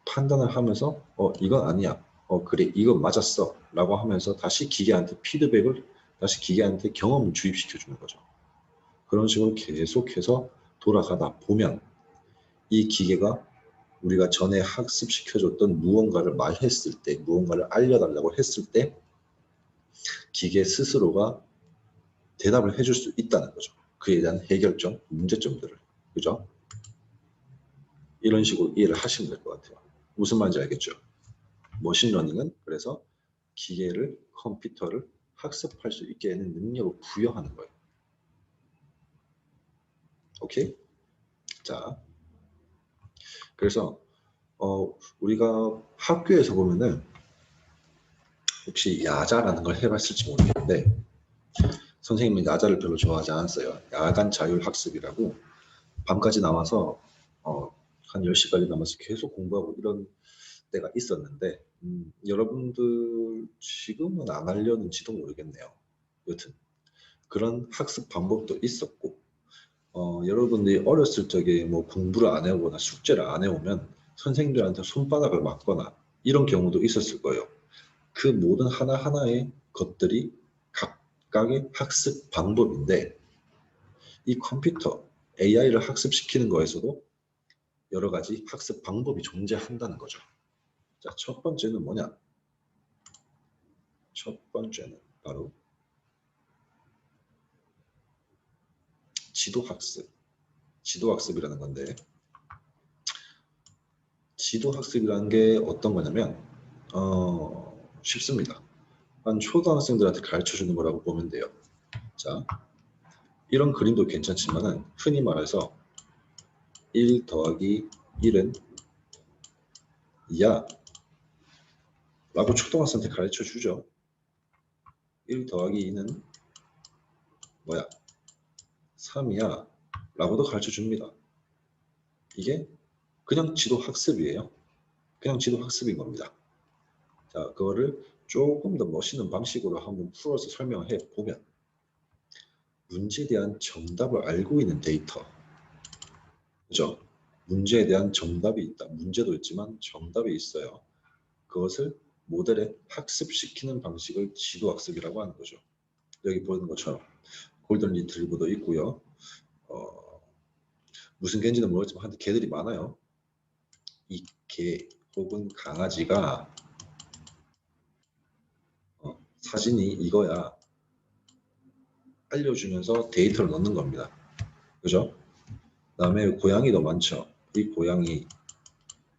판단을 하면서 이건 아니야, 그래 이건 맞았어 라고 하면서 다시 기계한테 피드백을, 다시 기계한테 경험을 주입시켜 주는 거죠. 그런 식으로 계속해서 돌아가다 보면 이 기계가 우리가 전에 학습시켜줬던 무언가를 말했을 때, 무언가를 알려달라고 했을 때 기계 스스로가 대답을 해줄 수 있다는 거죠. 그에 대한 해결점, 문제점들을. 그죠? 이런 식으로 이해를 하시면 될 것 같아요. 무슨 말인지 알겠죠? 머신러닝은 그래서 기계를, 컴퓨터를 학습할 수 있게 하는 능력을 부여하는 거예요. 오케이? 자, 그래서 우리가 학교에서 보면은 혹시 야자라는 걸 해봤을지 모르겠는데 선생님은 야자를 별로 좋아하지 않았어요. 야간 자율학습이라고 밤까지 남아서 한 10시까지 남아서 계속 공부하고 이런 때가 있었는데 여러분들 지금은 안 하려는지도 모르겠네요. 여튼 그런 학습 방법도 있었고 여러분들이 어렸을 적에 뭐 공부를 안 해오거나 숙제를 안 해오면 선생님들한테 손바닥을 맞거나 이런 경우도 있었을 거예요. 그 모든 하나하나의 것들이 각각의 학습 방법인데 이 컴퓨터, AI를 학습시키는 거에서도 여러 가지 학습 방법이 존재한다는 거죠. 자, 첫 번째는 뭐냐? 첫 번째는 바로 지도학습. 지도학습이라는 건데 지도학습이라는 게 어떤 거냐면 쉽습니다. 한 초등학생들한테 가르쳐주는 거라고 보면 돼요. 자, 이런 그림도 괜찮지만은 흔히 말해서 1 더하기 1은 2야 라고 초등학생한테 가르쳐 주죠. 1 더하기 2는 뭐야? 3이야 라고도 가르쳐 줍니다. 이게 그냥 지도 학습이에요. 그냥 지도 학습인 겁니다. 자, 그거를 조금 더 멋있는 방식으로 한번 풀어서 설명해 보면 문제에 대한 정답을 알고 있는 데이터, 그죠? 문제에 대한 정답이 있다. 문제도 있지만 정답이 있어요. 그것을 모델에 학습시키는 방식을 지도학습이라고 하는 거죠. 여기 보는 것처럼 골든 리트리버도 있고요. 무슨 개인지는 모르겠지만 한데 개들이 많아요. 이 개 혹은 강아지가 사진이 이거야 알려주면서 데이터를 넣는 겁니다. 그죠? 그다음에 고양이도 많죠. 이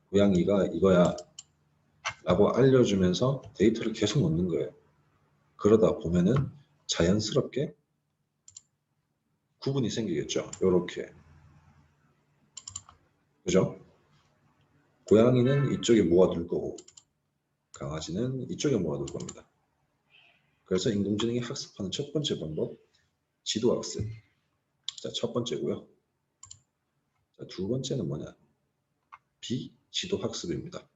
고양이가 이거야 라고 알려주면서 데이터를 계속 넣는 거예요. 그러다 보면은 자연스럽게 구분이 생기겠죠. 요렇게. 그죠? 고양이는 이쪽에 모아둘 거고 강아지는 이쪽에 모아둘 겁니다. 그래서 인공지능이 학습하는 첫 번째 방법, 지도학습. 자, 첫 번째고요. 자, 두 번째는 뭐냐? 비지도학습입니다.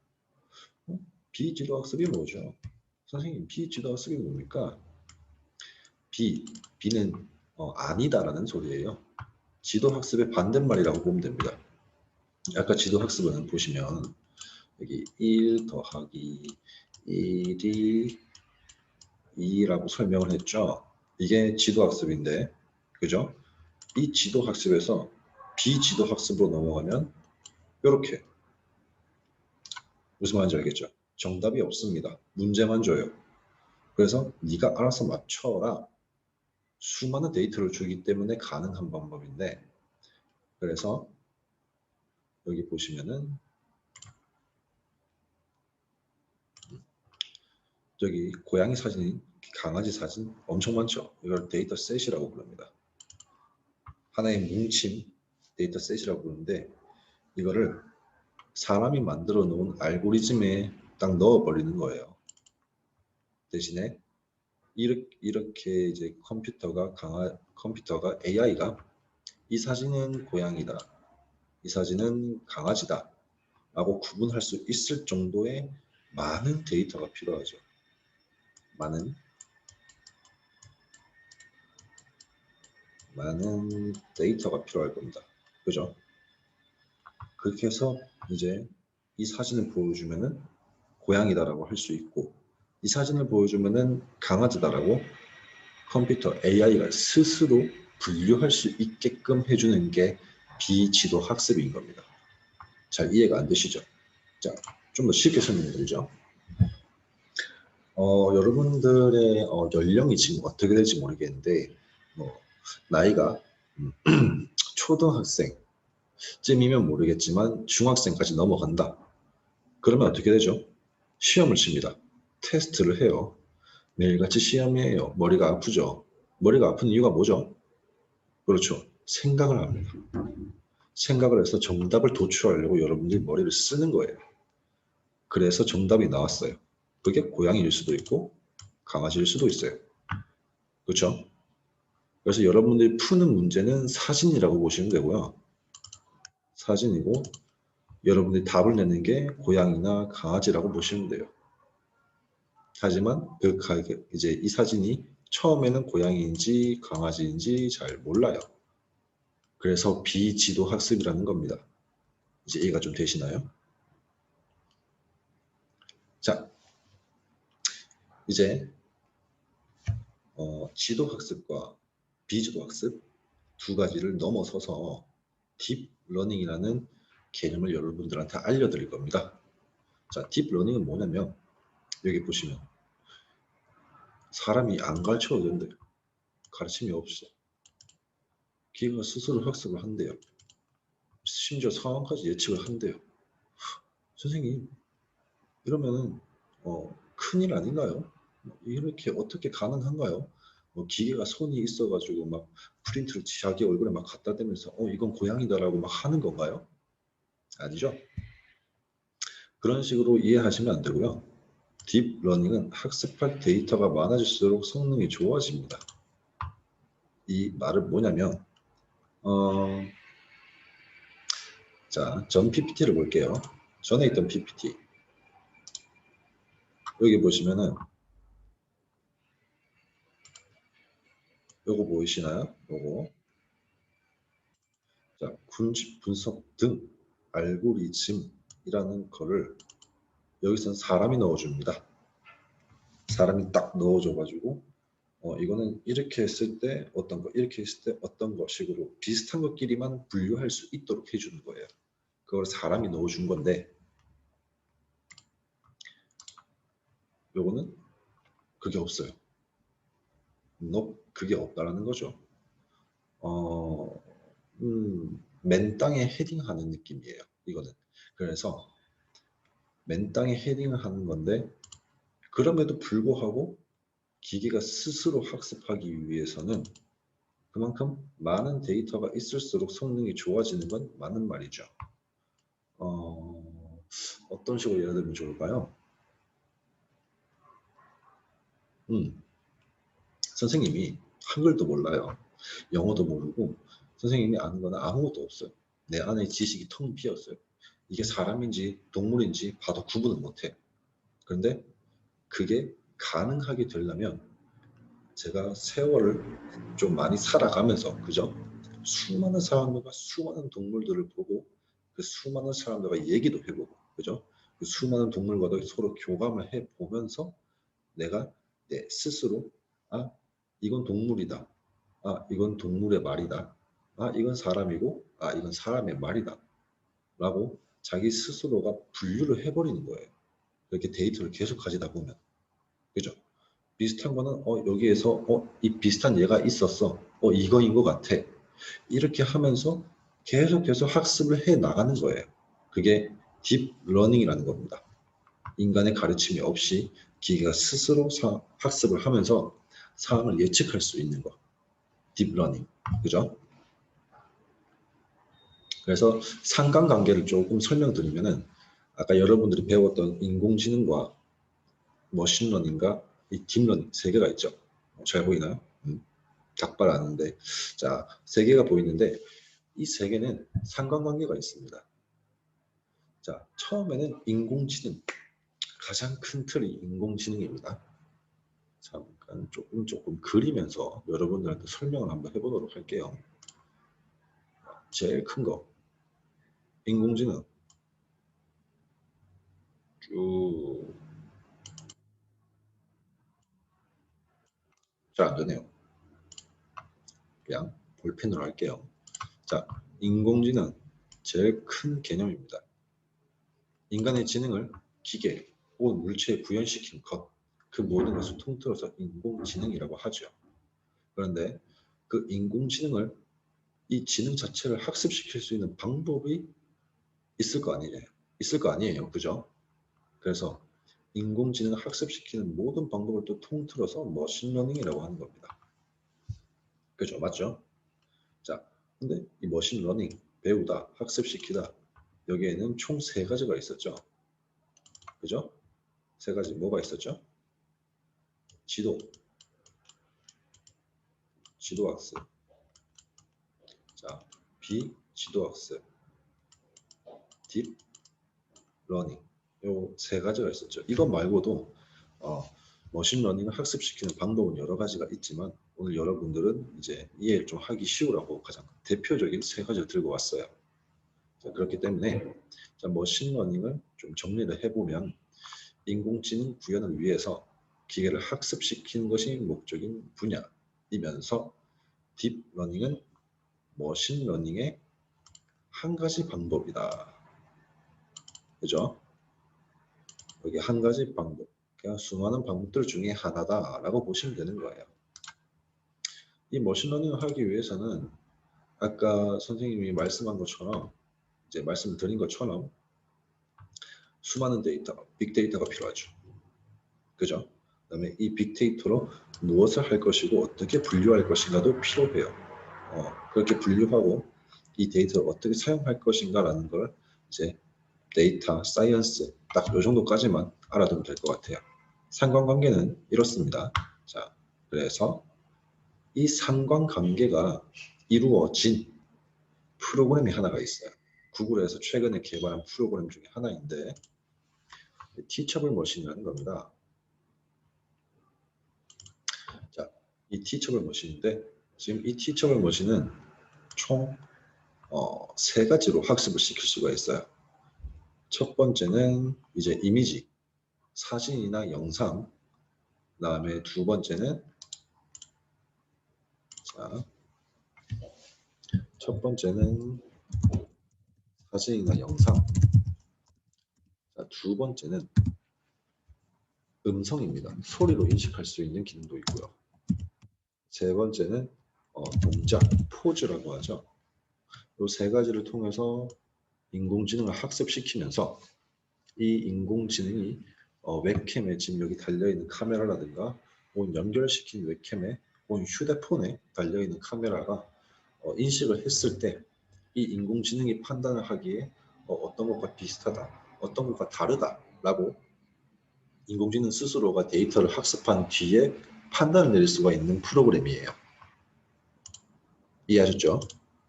비지도학습이 뭐죠? 선생님, 비지도학습이 뭡니까? B는 아니다라는 소리예요. 지도학습의 반대말이라고 보면 됩니다. 아까 지도학습은 보시면 여기 1 더하기 1이 2라고 설명을 했죠. 이게 지도학습인데, 그죠? 이 지도학습에서 비지도학습으로 넘어가면 이렇게 무슨 말인지 알겠죠? 정답이 없습니다. 문제만 줘요. 그래서 네가 알아서 맞춰라. 수많은 데이터를 주기 때문에 가능한 방법인데, 그래서 여기 보시면은 저기 고양이 사진, 강아지 사진 엄청 많죠. 이걸 데이터 셋이라고 부릅니다. 하나의 뭉침 데이터 셋이라고 부르는데 이거를 사람이 만들어 놓은 알고리즘에 딱 넣어 버리는 거예요. 대신에 이렇게 이제 컴퓨터가 AI가 이 사진은 고양이다, 이 사진은 강아지다 라고 구분할 수 있을 정도의 많은 데이터가 필요하죠. 많은 데이터가 필요할 겁니다. 그죠? 그렇게 해서 이제 이 사진을 보여주면은 고양이다라고 할 수 있고 이 사진을 보여주면은 강아지다라고 컴퓨터 AI가 스스로 분류할 수 있게끔 해주는 게 비지도 학습인 겁니다. 잘 이해가 안 되시죠? 자, 좀 더 쉽게 설명드리죠. 여러분들의 연령이 지금 어떻게 될지 모르겠는데 나이가 초등학생쯤이면 모르겠지만 중학생까지 넘어간다. 그러면 어떻게 되죠? 시험을 칩니다. 테스트를 해요. 매일같이 시험이에요. 머리가 아프죠? 머리가 아픈 이유가 뭐죠? 그렇죠. 생각을 합니다. 생각을 해서 정답을 도출하려고 여러분들이 머리를 쓰는 거예요. 그래서 정답이 나왔어요. 그게 고양이일 수도 있고 강아지일 수도 있어요. 그렇죠? 그래서 여러분들이 푸는 문제는 사진이라고 보시면 되고요. 사진이고 여러분들이 답을 내는 게 고양이나 강아지라고 보시면 돼요. 하지만 이제 이 사진이 처음에는 고양이인지 강아지인지 잘 몰라요. 그래서 비지도 학습이라는 겁니다. 이제 이해가 좀 되시나요? 자, 이제 지도 학습과 비지도 학습 두 가지를 넘어서서 딥러닝이라는 개념을 여러분들한테 알려드릴 겁니다. 자, 딥러닝은 뭐냐면 여기 보시면 사람이 안 가르쳐도 된대요. 가르침이 없어. 기계가 스스로 학습을 한대요. 심지어 상황까지 예측을 한대요. 선생님, 이러면은 큰일 아닌가요? 이렇게 어떻게 가능한가요? 기계가 손이 있어가지고 막 프린트를 자기 얼굴에 막 갖다 대면서 이건 고양이다라고 막 하는 건가요? 아니죠. 그런 식으로 이해하시면 안 되고요. 딥러닝은 학습할 데이터가 많아질수록 성능이 좋아집니다. 이 말은 뭐냐면 자, 전 PPT를 볼게요. 전에 있던 PPT 여기 보시면은 요거 보이시나요? 요거 자, 군집 분석 등 알고리즘이라는 거를 여기서는 사람이 넣어줍니다. 사람이 딱 넣어줘가지고 이거는 이렇게 했을 때 어떤 거, 이렇게 했을 때 어떤 거 식으로 비슷한 것끼리만 분류할 수 있도록 해주는 거예요. 그걸 사람이 넣어준 건데 요거는 그게 없어요. 그게 없다라는 거죠. 맨 땅에 헤딩하는 느낌이에요. 이거는. 그래서 맨 땅에 헤딩을 하는 건데 그럼에도 불구하고 기계가 스스로 학습하기 위해서는 그만큼 많은 데이터가 있을수록 성능이 좋아지는 건 맞는 말이죠. 어떤 식으로 예를 들면 좋을까요? 선생님이 한글도 몰라요. 영어도 모르고 선생님이 아는 거는 아무것도 없어요. 내 안에 지식이 텅 비었어요. 이게 사람인지 동물인지 봐도 구분을 못해. 그런데 그게 가능하게 되려면 제가 세월을 좀 많이 살아가면서 그죠? 수많은 사람들과 수많은 동물들을 보고 그 수많은 사람들과 얘기도 해보고 그죠? 그 수많은 동물과도 서로 교감을 해보면서 내가 내 스스로 아 이건 동물이다. 아 이건 동물의 말이다. 아 이건 사람이고 아 이건 사람의 말이다. 라고 자기 스스로가 분류를 해버리는 거예요. 이렇게 데이터를 계속 가지다 보면. 그죠? 비슷한 거는 여기에서 이 비슷한 예가 있었어. 이거인 것 같아. 이렇게 하면서 계속 학습을 해 나가는 거예요. 그게 딥러닝이라는 겁니다. 인간의 가르침이 없이 기계가 스스로 학습을 하면서 상황을 예측할 수 있는 거. 딥러닝. 그죠? 그래서 상관관계를 조금 설명드리면은 아까 여러분들이 배웠던 인공지능과 머신러닝과 이 딥러닝 세 개가 있죠. 잘 보이나요? 작발 아는데 자, 세 개가 보이는데 이 세 개는 상관관계가 있습니다. 자, 처음에는 인공지능 가장 큰 틀이 인공지능입니다. 잠깐 조금 그리면서 여러분들한테 설명을 한번 해보도록 할게요. 제일 큰 거 인공지능 쭉 잘 안되네요. 그냥 볼펜으로 할게요. 자, 인공지능 제일 큰 개념입니다. 인간의 지능을 기계 혹은 물체에 구현시킨 것, 그 모든 것을 통틀어서 인공지능이라고 하죠. 그런데 그 인공지능을 이 지능 자체를 학습시킬 수 있는 방법이 있을 거 아니에요. 그죠? 그래서 인공지능을 학습시키는 모든 방법을 또 통틀어서 머신러닝이라고 하는 겁니다. 그죠? 맞죠? 자, 근데 이 머신러닝, 배우다, 학습시키다 여기에는 총 세 가지가 있었죠. 그죠? 세 가지 뭐가 있었죠? 지도학습. 자, 비지도학습, 딥러닝. 요 세 가지가 있었죠. 이것 말고도 머신러닝을 학습시키는 방법은 여러 가지가 있지만 오늘 여러분들은 이제 이해를 좀 하기 쉬우라고 가장 대표적인 세 가지를 들고 왔어요. 자, 그렇기 때문에 자, 머신러닝을 좀 정리를 해보면 인공지능 구현을 위해서 기계를 학습시키는 것이 목적인 분야이면서 딥러닝은 머신러닝의 한 가지 방법이다. 그죠? 여기 한 가지 방법, 그냥 수많은 방법들 중에 하나다라고 보시면 되는 거예요. 이 머신러닝을 하기 위해서는 아까 선생님이 말씀한 것처럼 이제 말씀드린 것처럼 수많은 데이터, 빅데이터가 필요하죠. 그죠? 그다음에 이 빅데이터로 무엇을 할 것이고 어떻게 분류할 것인가도 필요해요. 그렇게 분류하고 이 데이터를 어떻게 사용할 것인가라는 걸 이제 데이터 사이언스 딱 이 정도까지만 알아두면 될 것 같아요. 상관관계는 이렇습니다. 자, 그래서 이 상관관계가 이루어진 프로그램이 하나가 있어요. 구글에서 최근에 개발한 프로그램 중에 하나인데 티처블 머신이라는 겁니다. 자, 이 티처블 머신인데 지금 이 티처블 머신은 총 세 가지로 학습을 시킬 수가 있어요. 첫 번째는 이제 이미지, 사진이나 영상 그다음에 두 번째는 자, 첫 번째는 사진이나 영상. 자, 두 번째는 음성입니다. 소리로 인식할 수 있는 기능도 있고요. 세 번째는 동작, 포즈라고 하죠. 이 세 가지를 통해서 인공지능을 학습시키면서 이 인공지능이 웹캠에 지금 여기 달려있는 카메라라든가 혹은 연결시킨 웹캠에 혹은 휴대폰에 달려있는 카메라가 인식을 했을 때 이 인공지능이 판단을 하기에 어떤 것과 비슷하다, 어떤 것과 다르다라고 인공지능 스스로가 데이터를 학습한 뒤에 판단을 내릴 수가 있는 프로그램이에요. 이해하셨죠?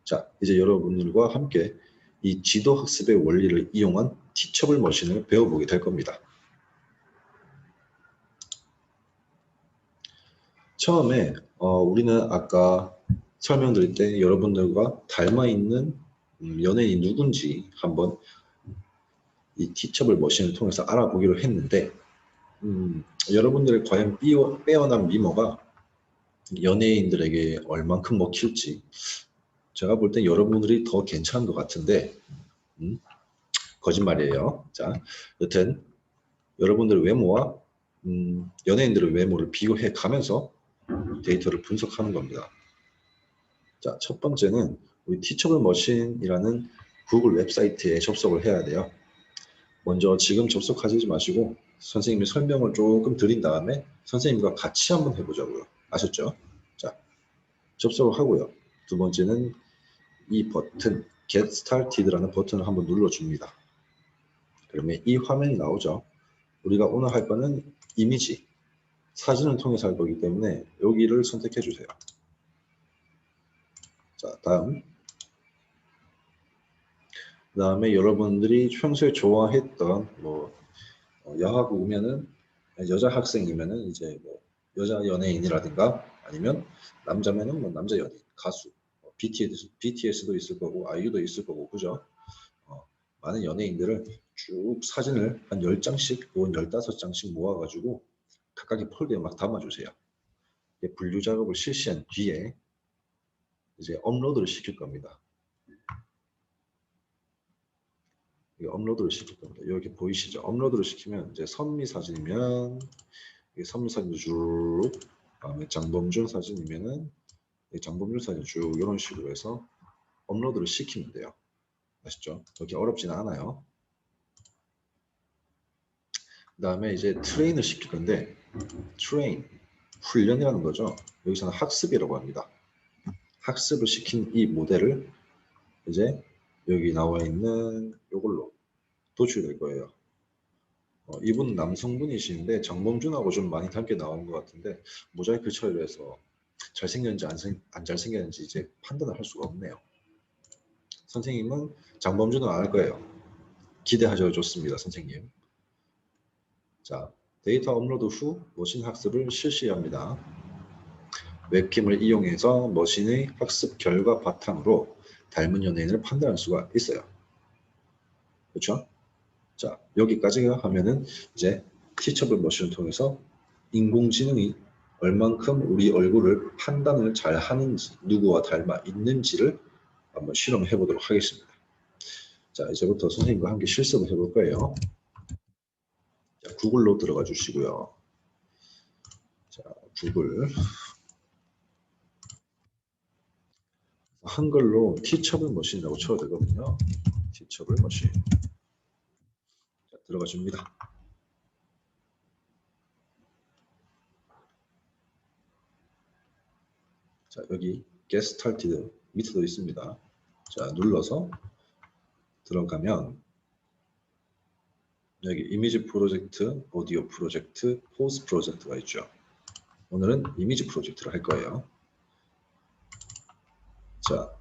자, 이제 여러분들과 함께 이 지도 학습의 원리를 이용한 티처블 머신을 배워보게 될 겁니다. 처음에 우리는 아까 설명드릴 때 여러분들과 닮아 있는 연예인이 누군지 한번 이 티처블 머신을 통해서 알아보기로 했는데 여러분들의 과연 빼어난 미모가 연예인들에게 얼만큼 먹힐지 제가 볼 땐 여러분들이 더 괜찮은 것 같은데 거짓말이에요. 자, 여튼 여러분들의 외모와 연예인들의 외모를 비교해 가면서 데이터를 분석하는 겁니다. 자, 첫 번째는 우리 티처블 머신이라는 구글 웹사이트에 접속을 해야 돼요. 먼저 지금 접속하지 마시고 선생님이 설명을 조금 드린 다음에 선생님과 같이 한번 해보자고요. 아셨죠? 자, 접속을 하고요. 두 번째는 이 버튼 Get Started라는 버튼을 한번 눌러줍니다. 그러면 이 화면이 나오죠. 우리가 오늘 할 거는 이미지, 사진을 통해서 할 거기 때문에 여기를 선택해 주세요. 자, 그다음에 여러분들이 평소에 좋아했던 여하고면은 여자 학생이면은 이제 여자 연예인이라든가 아니면 남자면은 남자 연예인, 가수, BTS도 있을 거고 아이유도 있을 거고 그죠? 많은 연예인들을 쭉 사진을 한 10장씩 혹은 15장씩 모아가지고 각각의 폴더에 막 담아주세요. 분류 작업을 실시한 뒤에 이제 업로드를 시킬 겁니다. 업로드를 시킬 겁니다. 이렇게 보이시죠? 업로드를 시키면 이제 선미 사진이면 선미 사진도 쭉, 다음에 장범준 사진이면은 장범준 사진 쭉 이런 식으로 해서 업로드를 시키면 돼요. 아시죠? 그렇게 어렵지는 않아요. 그 다음에 이제 트레인을 시킬 건데 트레인, 훈련이라는 거죠. 여기서는 학습이라고 합니다. 학습을 시킨 이 모델을 이제 여기 나와 있는 이걸로 도출될 거예요. 이분 남성분이신데 장범준하고 좀 많이 닮게 나온 것 같은데 모자이크 처리를 해서 잘생겼는지 안 잘생겼는지 이제 판단을 할 수가 없네요. 선생님은 장범준은 안 할 거예요. 기대하셔도 좋습니다, 선생님. 자, 데이터 업로드 후 머신 학습을 실시합니다. 웹캠을 이용해서 머신의 학습 결과 바탕으로 닮은 연예인을 판단할 수가 있어요. 그렇죠? 자, 여기까지 하면은 이제 티처블 머신을 통해서 인공지능이 얼만큼 우리 얼굴을 판단을 잘 하는지, 누구와 닮아 있는지를 한번 실험해 보도록 하겠습니다. 자, 이제부터 선생님과 함께 실습을 해볼 거예요. 자, 구글로 들어가 주시고요. 자, 구글. 한글로 티처블 머신이라고 쳐도 되거든요. 티처블 머신. 자, 들어가 줍니다. 자, 여기 Get Started 밑에도 있습니다. 자, 눌러서 들어가면 여기 이미지 프로젝트, 오디오 프로젝트, 포스 프로젝트가 있죠. 오늘은 이미지 프로젝트를 할 거예요. 자,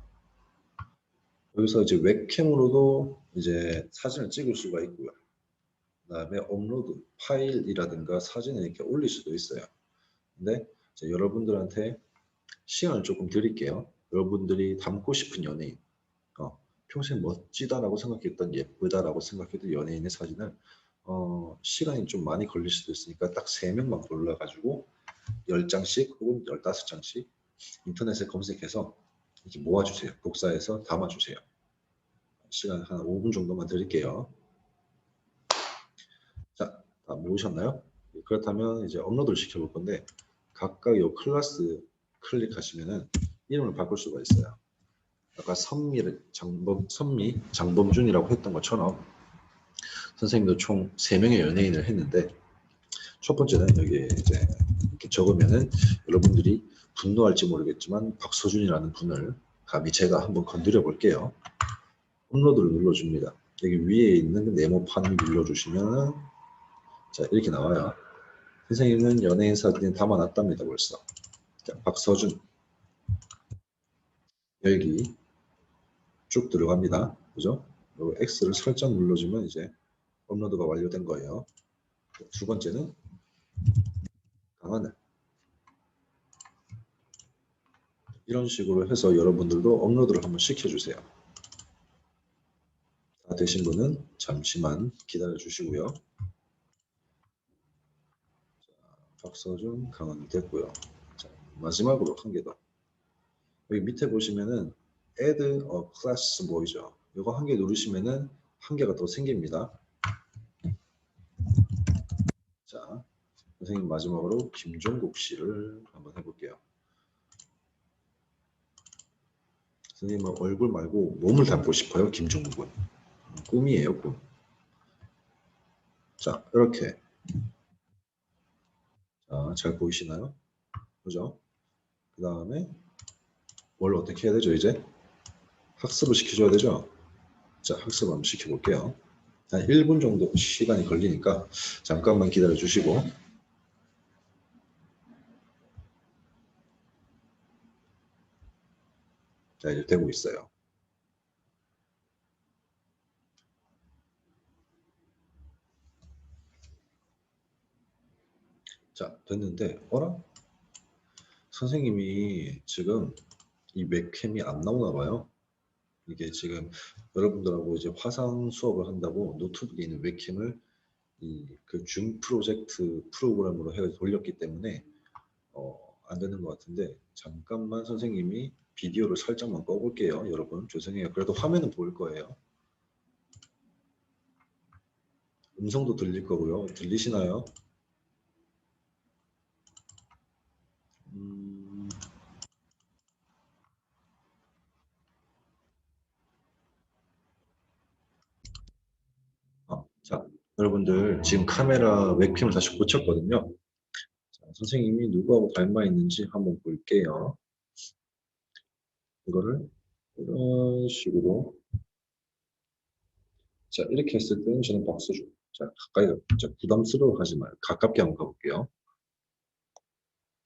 여기서 이제 웹캠으로도 이제 사진을 찍을 수가 있고요. 그다음에 업로드 파일이라든가 사진을 이렇게 올릴 수도 있어요. 근데 이제 여러분들한테 시간을 조금 드릴게요. 여러분들이 닮고 싶은 연예인, 평소에 멋지다라고 생각했던 예쁘다라고 생각했던 연예인의 사진을 시간이 좀 많이 걸릴 수도 있으니까 딱 3명만 골라가지고 10장씩 혹은 15장씩 인터넷에 검색해서 이렇게 모아주세요. 복사해서 담아주세요. 시간 한 5분 정도만 드릴게요. 자, 다 모으셨나요? 그렇다면 이제 업로드를 시켜볼 건데 각각 이 클래스 클릭하시면은 이름을 바꿀 수가 있어요. 아까 선미, 장범준이라고 했던 것처럼 선생님도 총 3명의 연예인을 했는데 첫 번째는 여기에 이제 이렇게 적으면은 여러분들이 분노할지 모르겠지만 박서준이라는 분을 감히 제가 한번 건드려 볼게요. 업로드를 눌러줍니다. 여기 위에 있는 네모판을 눌러주시면은 자 이렇게 나와요. 선생님은 연예인 사진에 담아놨답니다 벌써. 자, 박서준 여기 쭉 들어갑니다. 그죠? 그리고 X를 설정 눌러주면 이제 업로드가 완료된 거예요. 두 번째는 강하늘. 이런 식으로 해서 여러분들도 업로드를 한번 시켜주세요. 다 되신 분은 잠시만 기다려 주시고요. 박서준, 강하늘 됐고요. 자, 마지막으로 한 개 더. 여기 밑에 보시면은 Add a Class 보이죠? 이거 한 개 누르시면은 한 개가 더 생깁니다. 자, 선생님 마지막으로 김종국 씨를 한번 해볼게요. 선생님은 얼굴 말고 몸을 담고 싶어요. 김종국은 꿈이에요, 꿈. 자, 이렇게 자, 잘 보이시나요? 그죠? 그 다음에 뭘 어떻게 해야 되죠? 이제 학습을 시켜줘야 되죠? 자, 학습 한번 시켜볼게요. 한 1분 정도 시간이 걸리니까 잠깐만 기다려 주시고 자, 이제 되고 있어요. 자, 됐는데 어라? 선생님이 지금 이 웹캠이 안 나오나 봐요. 이게 지금 여러분들하고 이제 화상 수업을 한다고 노트북에 있는 웹캠을 그 줌 프로젝트 프로그램으로 해 돌렸기 때문에 안 되는 것 같은데 잠깐만 선생님이 비디오를 살짝만 꺼볼게요. 여러분 죄송해요. 그래도 화면은 보일 거예요. 음성도 들릴 거고요. 들리시나요? 자, 여러분들 지금 카메라 웹캠을 다시 고쳤거든요. 자, 선생님이 누구하고 닮아 있는지 한번 볼게요. 이거를 이런 식으로 자 이렇게 했을 때는 저는 박수주. 자 가까이 자, 부담스러워하지 마요. 가깝게 한번 가볼게요.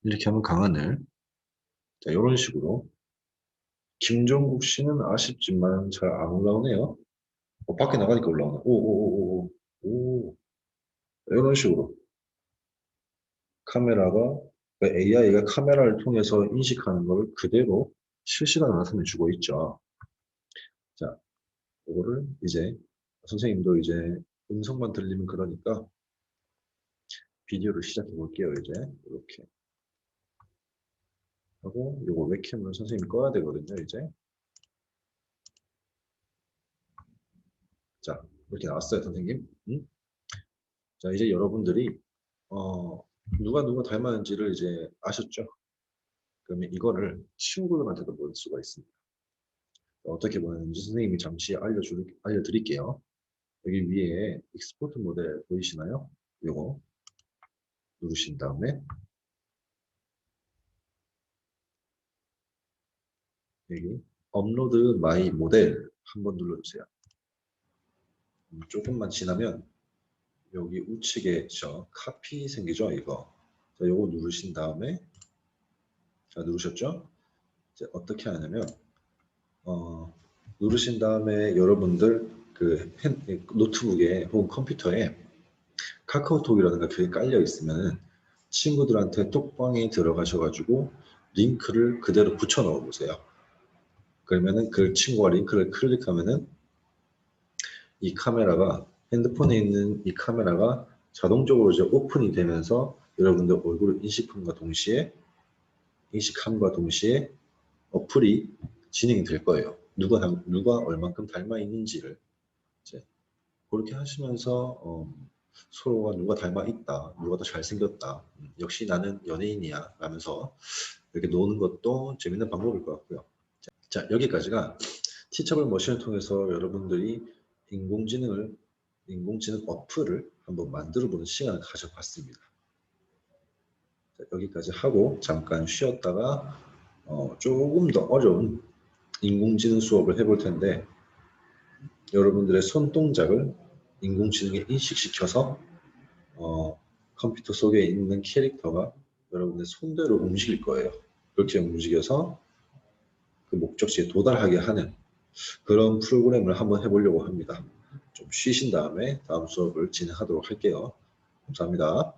이렇게 하면 강하늘. 자 이런 식으로 김종국 씨는 아쉽지만 잘 안 올라오네요. 밖에 나가니까 올라오네. 오오오오오 이런 식으로 카메라가 AI가 카메라를 통해서 인식하는 걸 그대로 실시간으로 나타내 주고 있죠. 자, 이거를 이제 선생님도 이제 음성만 들리면 그러니까 비디오를 시작해 볼게요. 이제 이렇게 하고 요거 웹캠을 선생님이 꺼야 되거든요. 이제 자 이렇게 나왔어요, 선생님. 자 이제 여러분들이 누가 누가 닮았는지를 이제 아셨죠? 그러면 이거를 친구들한테도 보일 수가 있습니다. 어떻게 보는지 선생님이 잠시 알려드릴게요. 여기 위에 익스포트 모델 보이시나요? 요거 누르신 다음에 여기 업로드 마이 모델 한번 눌러주세요. 조금만 지나면 여기 우측에 저 카피 생기죠? 이거. 자, 요거 누르신 다음에 자, 누르셨죠? 이제 어떻게 하냐면 누르신 다음에 여러분들 그 노트북에 혹은 컴퓨터에 카카오톡이라든가 그게 깔려 있으면 친구들한테 톡방에 들어가셔가지고 링크를 그대로 붙여 넣어 보세요. 그러면은 그 친구가 링크를 클릭하면은 이 카메라가 핸드폰에 있는 이 카메라가 자동적으로 이제 오픈이 되면서 여러분들 얼굴을 인식함과 동시에 어플이 진행이 될 거예요. 누가 얼만큼 닮아 있는지를 이제 그렇게 하시면서 서로가 누가 닮아 있다, 누가 더 잘생겼다, 역시 나는 연예인이야 라면서 이렇게 노는 것도 재밌는 방법일 것 같고요. 자, 여기까지가 티처블 머신을 통해서 여러분들이 인공지능 어플을 한번 만들어보는 시간을 가져봤습니다. 자, 여기까지 하고 잠깐 쉬었다가 조금 더 어려운 인공지능 수업을 해볼 텐데 여러분들의 손동작을 인공지능에 인식시켜서 컴퓨터 속에 있는 캐릭터가 여러분의 손대로 움직일 거예요. 그렇게 움직여서 그 목적지에 도달하게 하는 그런 프로그램을 한번 해보려고 합니다. 좀 쉬신 다음에 다음 수업을 진행하도록 할게요. 감사합니다.